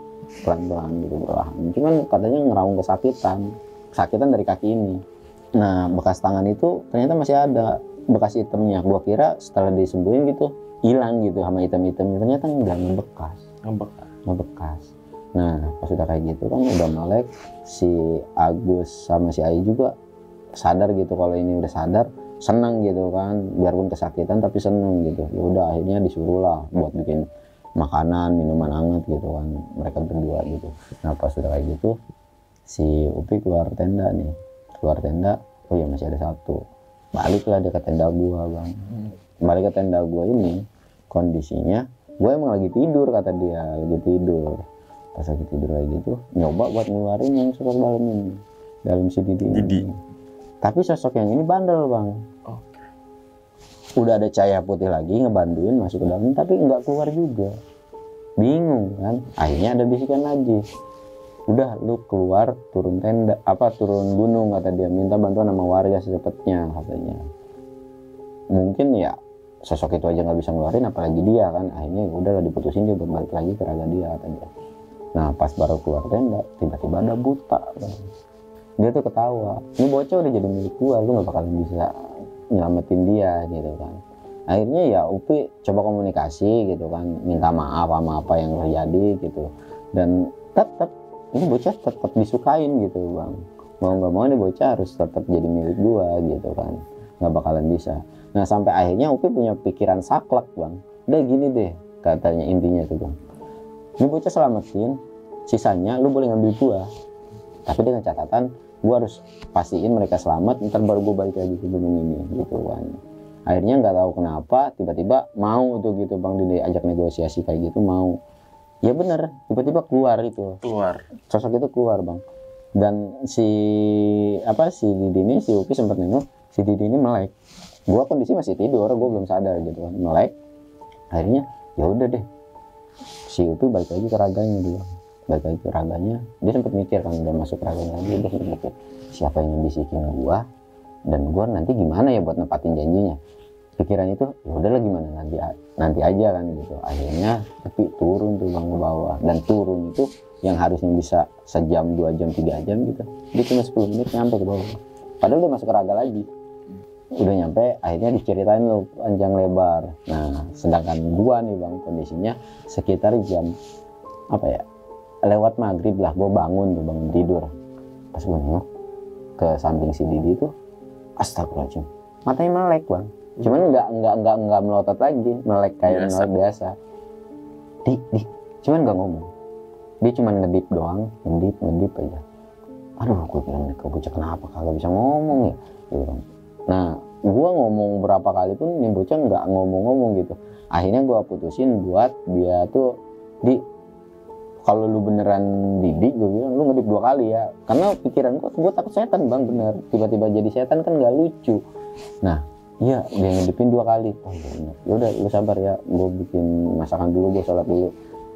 pelan-pelan gitu, perlahan. Cuman katanya ngeraung kesakitan dari kaki ini. Nah bekas tangan itu ternyata masih ada bekas hitamnya. Gua kira setelah disembuhin gitu hilang gitu sama hitam-hitamnya, ternyata enggak, ngebekas. Nah pas udah kayak gitu kan udah melek, si Agus sama si Ayu juga sadar gitu. Kalau ini udah sadar, senang gitu kan, biarpun kesakitan tapi senang gitu. Ya udah akhirnya disuruh lah buat bikin makanan, minuman hangat gitu kan, mereka berdua gitu. Nah pas udah kayak gitu, si Upi keluar tenda, oh ya masih ada satu, baliklah dia ke tenda gua bang. Balik ke tenda gua ini, kondisinya gua emang lagi tidur kata dia, pas lagi tidur kayak gitu, nyoba buat ngeluarin yang sosok dalam ini, dalam si Didi ini. Tapi sosok yang ini bandel bang. Udah ada cahaya putih lagi ngebantuin masuk ke dalam, tapi nggak keluar juga. Bingung kan, akhirnya ada bisikan lagi, udah lu keluar, turun gunung kata dia, minta bantuan sama warga secepatnya katanya. Mungkin ya sosok itu aja nggak bisa ngeluarin, apalagi dia kan. Akhirnya udahlah diputusin dia buat balik lagi ke raga dia katanya. Nah pas baru keluar tenda, tiba-tiba ada buta bang. Dia tuh ketawa, ini bocah udah jadi milik gua, lu nggak bakalan bisa nyelamatin dia gitu kan. Akhirnya ya Upi coba komunikasi gitu kan, minta maaf sama apa yang terjadi gitu. Dan tetap ini bocah tetap disukain gitu bang, mau nggak mau ini bocah harus tetap jadi milik gua gitu kan, nggak bakalan bisa. Nah sampai akhirnya Upi punya pikiran saklek bang, udah gini deh katanya, intinya tuh bang, ini bocah selamatin, sisanya lu boleh ngambil gua, tapi dengan catatan gua harus pastiin mereka selamat, ntar baru gua balik lagi ke gunung ini gitu kan. Akhirnya nggak tahu kenapa tiba-tiba mau tuh gitu bang, diajak negosiasi kayak gitu mau. Ya bener, tiba-tiba keluar sosok itu keluar bang. Dan si Didi ini, si Upi sempat nengok, si Didi ini melek. Gua kondisi masih tidur, gua belum sadar gitu kan, melek. Akhirnya ya udah deh, si Upi balik lagi ke raganya. Dia sempat mikir kan, udah masuk raganya lagi, dia sempat mikir siapa yang bisikin gua, dan gua nanti gimana ya buat nepatin janjinya. Pikiran itu ya udahlah gimana, nanti aja kan gitu. Akhirnya tapi turun tuh bang ke bawah, dan turun itu yang harusnya bisa sejam, 2 jam, 3 jam gitu, dia cuma 10 menit nyampe ke bawah, padahal udah masuk ke raga lagi. udah nyampe, akhirnya diceritain lo panjang lebar. Nah sedangkan gua nih bang, kondisinya sekitar jam apa ya, lewat maghrib lah, gua bangun tidur. Pas gua nengok ke samping si Didi tuh, astagfirullahaladzim, matanya melek bang. Cuman nggak melotot lagi, melek kayak melek biasa. Di, cuman nggak ngomong. Dia cuman ngedip doang, ngedip aja. Aduh, gue bilang nih, bocah kenapa kagak bisa ngomong ya? Gitu kan. Nah, gue ngomong berapa kali pun nih bocah nggak ngomong-ngomong gitu. Akhirnya gue putusin buat dia tuh, kalau lu beneran Didi, gue bilang lu ngedip 2 kali ya. Karena pikiran gue takut setan bang, bener. Tiba-tiba jadi setan kan nggak lucu. Nah, iya dia ngedipin 2 kali. Oh iya bener. Yaudah lu sabar ya, gue bikin masakan dulu, gue sholat dulu.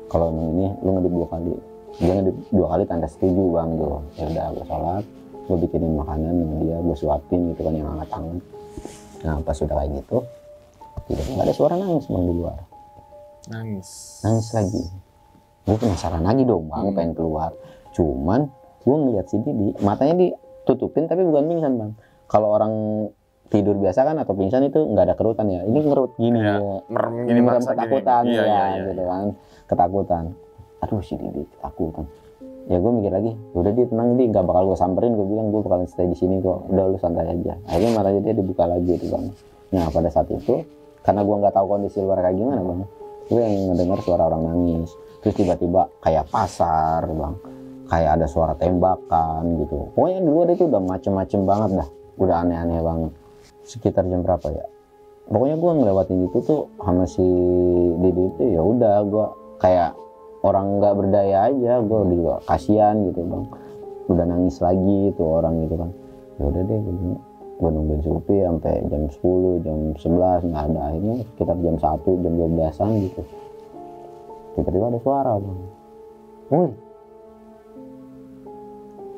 Kalau emang ini lu ngedip 2 kali. Dia ngedip 2 kali tanda setuju bang tuh. Ya udah gue sholat, gue bikinin makanan sama dia, gue suapin gitu kan yang angkat tangan. Nah pas sudah kayak gitu, tiba-tiba ada suara nangis bang di luar. Nangis lagi. Gue penasaran lagi dong bang, pengen keluar. Cuman gue ngeliat si Didi, matanya ditutupin tapi bukan pingsan bang. Kalau orang tidur biasa kan atau pingsan itu nggak ada kerutan ya, ini ngerut gini ya, merem ketakutan gini. Gitu kan, ketakutan. Aduh si Didi ketakutan. Ya gue mikir lagi, udah dia tenang, dia nggak bakal gue samperin. Gue bilang gue bakalan stay di sini kok, udah lu santai aja. Akhirnya matanya dia dibuka lagi gitu bang. Nah pada saat itu karena gue nggak tahu kondisi luar kayak gimana bang, gue yang ngedengar suara orang nangis. Terus tiba-tiba kayak pasar bang, kayak ada suara tembakan gitu. Pokoknya di luar itu udah macem-macem banget dah, udah aneh-aneh banget. Sekitar jam berapa ya, pokoknya gue ngelewatin itu tuh sama si Didi itu, ya udah gue kayak orang nggak berdaya aja. Gue juga kasihan gitu bang, udah nangis lagi tuh orang gitu kan. Ya udah deh, gue nungguin si Upi sampai jam 10, jam 11 nggak ada. Akhirnya sekitar jam 1, jam 12an gitu, tiba-tiba ada suara bang, woi,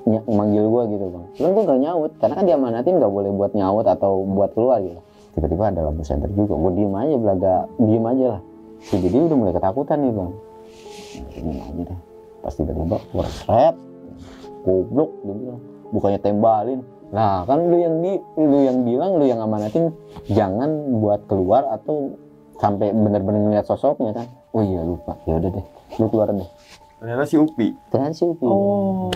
manggil gue gitu bang. Cuman gue gak nyaut, karena kan diamanatin gak boleh buat nyaut atau buat keluar gitu. Tiba-tiba ada lampu senter juga, gue diem aja, diem aja lah. Si Didi udah mulai ketakutan nih bang. Nah, diem aja deh. Pas tiba-tiba gue seret, goblok dia bilang, bukannya tembalin. Nah kan lu yang bilang, lu yang amanatin jangan buat keluar atau sampai bener-bener ngeliat sosoknya kan. Oh iya lupa, ya udah deh, lu keluar deh. Ternyata si Upi. Oh.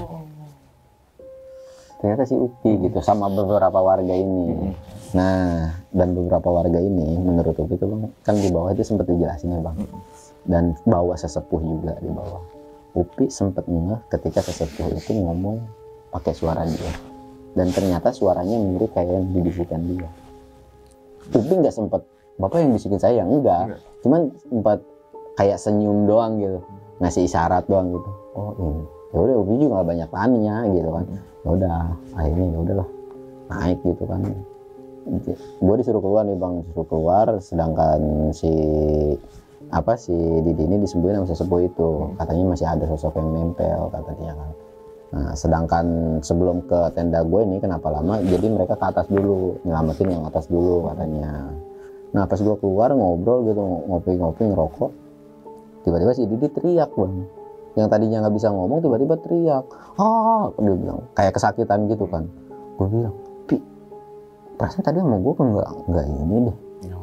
Ternyata si Upi gitu, sama beberapa warga ini. Nah, dan beberapa warga ini menurut Upi itu bang, kan di bawah itu sempat dijelasin ya bang. Dan bawa sesepuh juga di bawah. Upi sempat ngeh ketika sesepuh itu ngomong pakai suara dia. Dan ternyata suaranya mirip kayak yang dibisikkan dia. Upi nggak sempat, bapak yang bisikin saya, enggak. Cuman sempat kayak senyum doang gitu, ngasih isyarat doang gitu. Oh ini. Ya udah Upi juga gak banyak tanya gitu kan. Ya udah akhirnya ya udahlah naik gitu kan. Gue disuruh keluar nih bang, disuruh keluar, sedangkan si Didi ini disembuhin sama sesepuh itu. Katanya masih ada sosok yang nempel katanya kan. Nah sedangkan sebelum ke tenda gue ini kenapa lama, jadi mereka ke atas dulu, nyelamatin yang atas dulu katanya. Nah pas gue keluar ngobrol gitu, ngopi-ngopi ngerokok, tiba-tiba si Didi teriak bang. Yang tadinya nggak bisa ngomong tiba-tiba teriak, dia bilang kayak kesakitan gitu kan. Gue bilang, Pi, perasaan tadi sama gue kan nggak ini deh,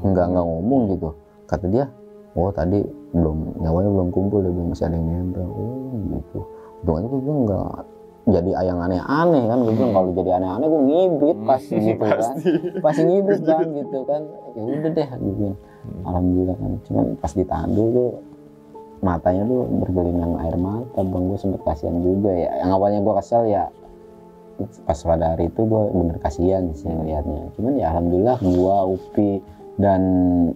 nggak ngomong gitu. Kata dia, oh tadi nyawanya belum kumpul, dia bilang masih ada yang nempel. Oh gitu. Doanya gue bilang nggak jadi yang aneh-aneh kan. Gue bilang kalau jadi aneh-aneh gue ngibrit pasti gitu kan, pasti ngibrit kan gitu kan. Ya udah deh, gitu. Alhamdulillah kan. Cuman pas ditahan dulu matanya tuh bergelinang air mata bang. Gue sempet kasihan juga ya, yang awalnya gue kesel ya, pas pada hari itu gue bener kasihan sih ngeliatnya. Cuman ya alhamdulillah gue, Upi dan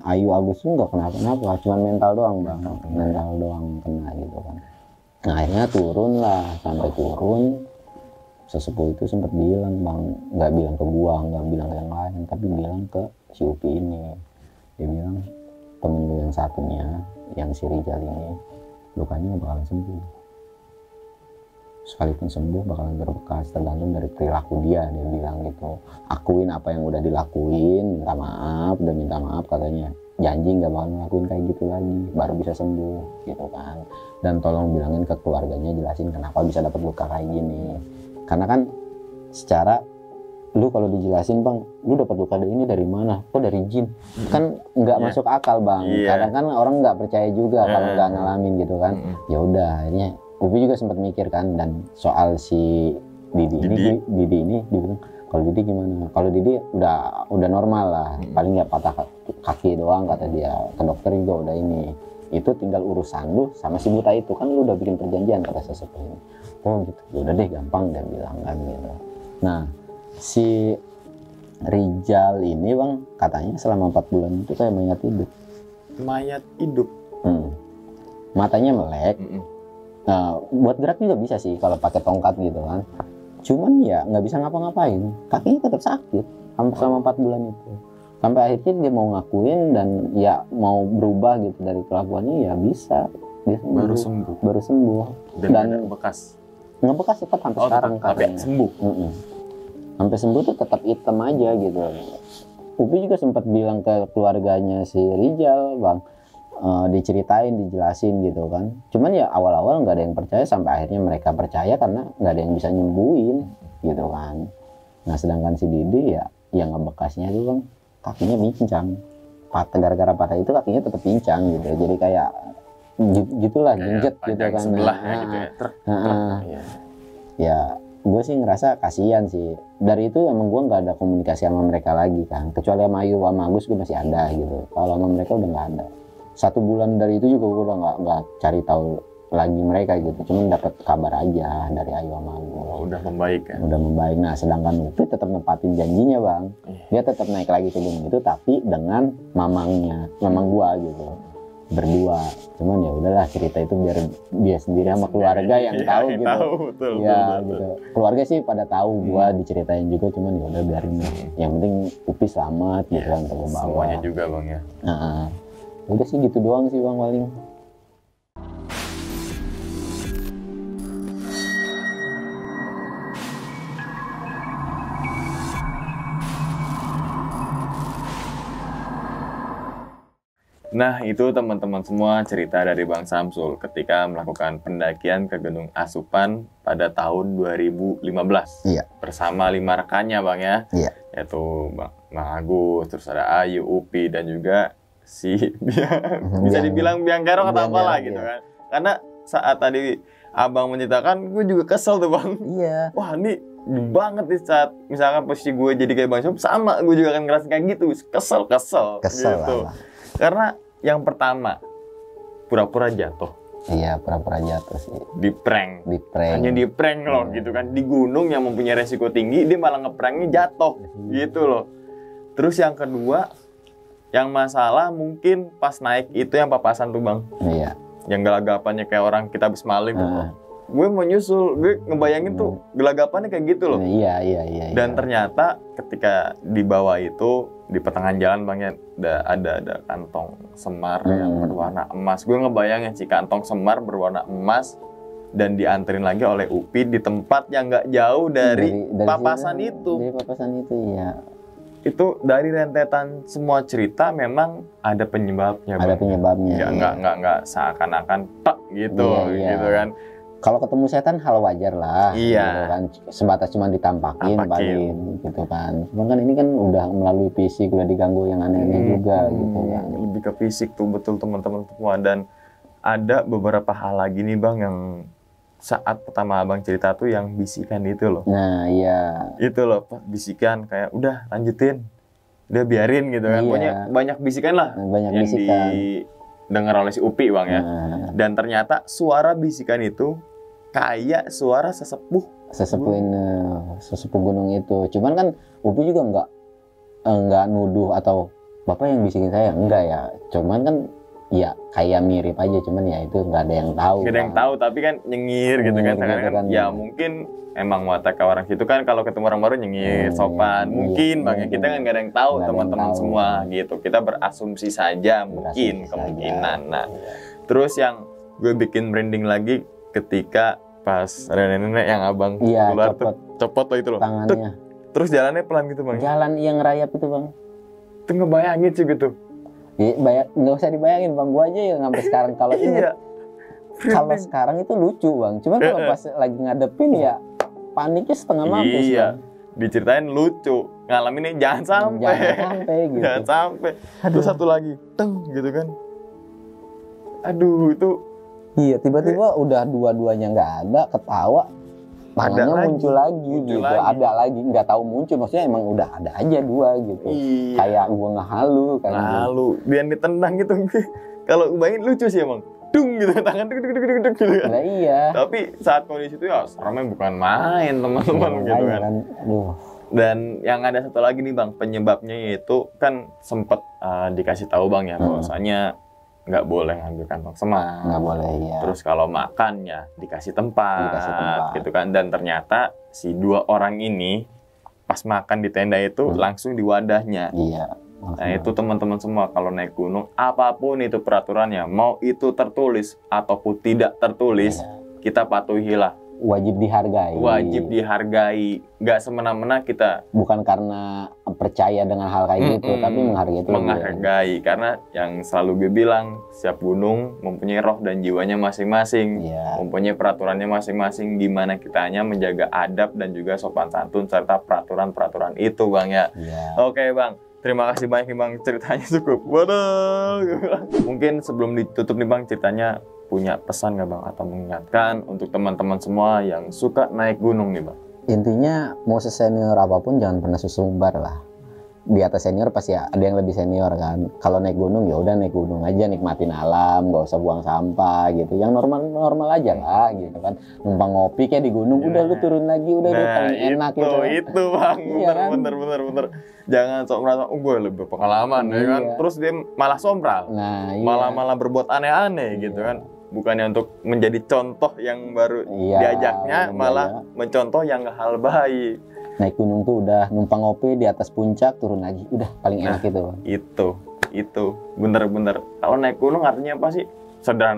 Ayu Agus tuh nggak kenapa-napa, cuman mental doang bang, mental doang kena gitu kan. Nah akhirnya turun lah, sampai turun sesepuh itu sempat bilang bang, nggak bilang ke gue, nggak bilang ke yang lain, tapi bilang ke si Upi ini. Dia bilang temen lu yang satunya, yang si Rijal ini, lukanya bakalan sembuh. Sekalipun sembuh bakalan berbekas, tergantung dari perilaku dia bilang gitu. Akuin apa yang udah dilakuin, minta maaf, udah minta maaf katanya. Janji nggak bakal ngelakuin kayak gitu lagi, baru bisa sembuh gitu kan. Dan tolong bilangin ke keluarganya, jelasin kenapa bisa dapat luka kayak gini. Karena kan secara lu kalau dijelasin bang, lu dapat luka ini dari mana? Kok dari jin? Kan nggak masuk akal bang. Kadang kan orang nggak percaya juga kalau nggak ngalamin gitu kan. Ya udah, akhirnya Upi juga sempat mikir kan, dan soal si Didi ini dia bilang, kalau Didi gimana? Kalau Didi udah normal lah, paling ya patah kaki doang kata dia. Ke dokter juga udah ini. Itu tinggal urusan lu sama si buta itu, kan lu udah bikin perjanjian kata sesepuh ini. Oh gitu, ya udah deh gampang dia bilang kan gitu. Nah si Rijal ini bang katanya selama 4 bulan itu kayak mayat hidup. Mayat hidup. Matanya melek. Nah, buat gerak juga bisa sih kalau pakai tongkat gitu kan. Cuman ya nggak bisa ngapa-ngapain. Kakinya tetap sakit selama 4 bulan itu. Sampai akhirnya dia mau ngakuin dan ya mau berubah gitu dari kelakuannya, ya bisa. Dia sembuh. Baru sembuh. Dan bekas. Ngebekas tetap sampai sekarang katanya. Sembuh. Sampai sembuh tuh tetap hitam aja gitu. Upi juga sempat bilang ke keluarganya si Rijal, bang, diceritain, dijelasin gitu kan. Cuman ya awal-awal nggak ada yang percaya, sampai akhirnya mereka percaya karena nggak ada yang bisa nyembuhin gitu kan. Nah sedangkan si Didi ya yang ngebekasnya itu bang, kakinya pincang. Gara-gara patah itu kakinya tetap pincang gitu. Jadi kayak gitulah, genjet gitu kan. Sebelahnya gitu ya. Ya gue sih ngerasa kasihan sih. Dari itu emang gue nggak ada komunikasi sama mereka lagi kan, kecuali sama Ayu sama Agus gue masih ada gitu. Kalau sama mereka udah nggak ada. 1 bulan dari itu juga gue udah nggak cari tahu lagi mereka gitu. Cuman dapat kabar aja dari Ayu sama Agus. Udah membaik kan? Udah membaik. Nah sedangkan Upi tetap nempatin janjinya bang. Dia tetap naik lagi ke gunung itu, tapi dengan mamang gue gitu, berdua. Cuman ya udahlah, cerita itu biar dia sendiri sama keluarga yang tahu gitu. Betul. Gitu. Keluarga sih pada tahu gua diceritain juga, cuman ya udah biarin. Yang penting Upi selamat gitu kan, terbawa. Semuanya juga bang ya. Udah sih gitu doang sih bang paling. Nah, itu teman-teman semua cerita dari Bang Samsul ketika melakukan pendakian ke Gunung Asupan pada tahun 2015. Iya. Bersama 5 rekannya, Bang ya. Iya. Yaitu Bang Agus, terus ada Ayu, Upi, dan juga si bisa dibilang Biang Kerok atau apalah gitu kan. Karena saat tadi Abang menceritakan, gue juga kesel tuh, Bang. Iya. Wah, ini banget nih saat misalkan posisi gue jadi kayak Bang Samsul, sama gue juga akan ngerasain kayak gitu. Kesel gitu. Lah. Karena yang pertama, pura-pura jatuh. Iya, pura-pura jatuh sih. Di prank. Hanya di prank loh gitu kan. Di gunung yang mempunyai resiko tinggi, dia malah ngepranknya jatuh gitu loh. Terus yang kedua, yang masalah mungkin pas naik itu yang papasan tuh bang. Iya. Yang gelagapannya kayak orang kita habis maling tuh. Gue mau nyusul, gue ngebayangin tuh gelagapannya kayak gitu loh. Iya. Dan ternyata ketika di bawah itu, di pertengahan jalan bang ya, ada kantong semar yang berwarna emas. Gue ngebayangin si kantong semar berwarna emas dan dianterin lagi oleh Upi di tempat yang nggak jauh dari papasan itu. Dari papasan itu, iya. Itu dari rentetan semua cerita memang ada penyebabnya. Ada penyebabnya. Nggak seakan-akan tak gitu, gitu kan. Kalau ketemu setan hal wajar lah, iya. Gitu kan. Sebatas cuma ditampakin paling gitu kan. Cuman kan ini kan udah melalui fisik, udah diganggu yang aneh-aneh juga gitu kan. Lebih ke fisik tuh betul teman-teman semua. Dan ada beberapa hal lagi nih bang yang saat pertama abang cerita tuh yang bisikan itu loh. Nah iya. Itu loh bisikan kayak udah lanjutin, udah biarin gitu kan. Pokoknya banyak bisikan lah. Banyak bisikan. Dengar oleh si Upi bang ya. Dan ternyata suara bisikan itu kayak suara sesepuh gunung itu. Cuman kan Upi juga nggak nuduh atau bapak yang bisikin saya, enggak ya. Cuman kan ya kayak mirip aja, cuman ya itu nggak ada yang tahu. Nggak ada yang tahu, tapi kan nyengir gitu kan. Kan ya mungkin emang watak orang situ kan kalau ketemu orang baru nyengir, sopan. Mungkin bang ya, kita kan nggak ada yang tahu teman-teman semua gitu. Kita berasumsi saja mungkin kemungkinan. Nah, terus yang gue bikin merinding lagi ketika pas ada nenek yang abang keluar tuh copot tuh itu loh tangannya. Terus jalannya pelan gitu bang. Jalan yang ngerayap itu bang. Tuh ngebayangin sih gitu. Nggak usah dibayangin bang, gua aja yang sampai sekarang kalau ingat. Kalau sekarang itu lucu bang. Cuman kalau pas lagi ngadepin ya paniknya setengah mampus. Iya. diceritain lucu, ngalaminnya jangan sampai. Jangan sampai gitu. Jangan sampai. Terus satu lagi, teng gitu kan. Aduh, itu Iya, tiba-tiba udah dua-duanya nggak ada, ketawa, tangannya lagi, muncul lagi muncul gitu, lagi. ada lagi, nggak tahu muncul, maksudnya emang udah ada aja dua gitu. iya. Kayak gua ngehalu kan. Lalu dia ditendang gitu. Kalau bayangin lucu sih emang. Dung gitu, tangan duk duk duk duk duk gitu kan. Nah, iya. Tapi saat kondisi itu ya seremnya bukan main teman-teman Iya, gitu makanya kan. Aduh. Dan yang ada satu lagi nih Bang, penyebabnya yaitu kan sempet dikasih tahu Bang ya bahwasanya nggak boleh ngambil kantong semak. Nggak boleh ya. Terus kalau makan ya dikasih tempat, Dikasih tempat. gitu kan. Dan ternyata si dua orang ini pas makan di tenda itu langsung di wadahnya. Iya. Nah itu teman-teman semua kalau naik gunung apapun itu peraturannya, mau itu tertulis ataupun tidak tertulis, kita patuhilah. Wajib dihargai. Wajib dihargai, nggak semena-mena kita Bukan karena percaya dengan hal kayak gitu, tapi menghargai itu. menghargai. Karena yang selalu gue bilang, setiap gunung mempunyai roh dan jiwanya masing-masing, Iya. mempunyai peraturannya masing-masing, gimana kita hanya menjaga adab dan juga sopan santun serta peraturan-peraturan itu Bang ya. Iya. Oke Bang, terima kasih banyak nih Bang, ceritanya cukup. Waduh. Mungkin sebelum ditutup nih Bang, ceritanya punya pesan nggak Bang atau mengingatkan untuk teman-teman semua yang suka naik gunung nih Bang? Intinya mau sesenior apapun jangan pernah susumbar lah. Di atas senior pasti ada yang lebih senior kan. Kalau naik gunung ya udah naik gunung aja, nikmatin alam, nggak usah buang sampah gitu. Yang normal-normal aja lah gitu kan. Numpang ngopi kayak di gunung, udah lu turun lagi, udah paling enak gitu. Itu Bang, Iya kan? bener. Jangan sok merasa, oh gue lebih pengalaman ya kan. Iya. Terus dia malah sombral, Nah, iya. malah berbuat aneh-aneh gitu kan. Bukannya untuk menjadi contoh yang baru Iya, diajaknya, malah mencontoh yang hal baik. Naik gunung tuh udah numpang ngopi di atas puncak, turun lagi, udah paling enak itu. Itu bener-bener. Kalau naik gunung artinya apa sih?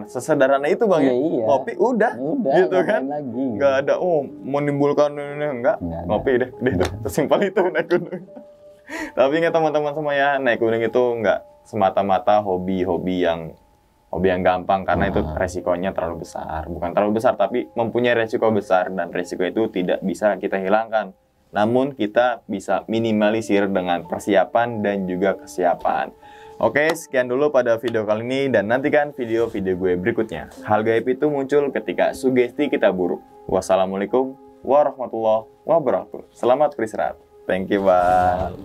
Sesederhana itu Bang ya. Iya. Ngopi udah gitu kan. Lagi. Nggak ada menimbulkan ini enggak. Ngopi deh itu. Sesimpel itu naik gunung. Tapi ingat teman-teman semua ya, naik gunung itu nggak semata-mata hobi yang gampang, karena itu resikonya terlalu besar. Bukan terlalu besar, tapi mempunyai resiko besar, dan resiko itu tidak bisa kita hilangkan. Namun kita bisa minimalisir dengan persiapan dan juga kesiapan. Oke, sekian dulu pada video kali ini, dan nantikan video-video gue berikutnya. Hal gaib itu muncul ketika sugesti kita buruk. Wassalamualaikum warahmatullahi wabarakatuh. Selamat beristirahat. Thank you, Bang.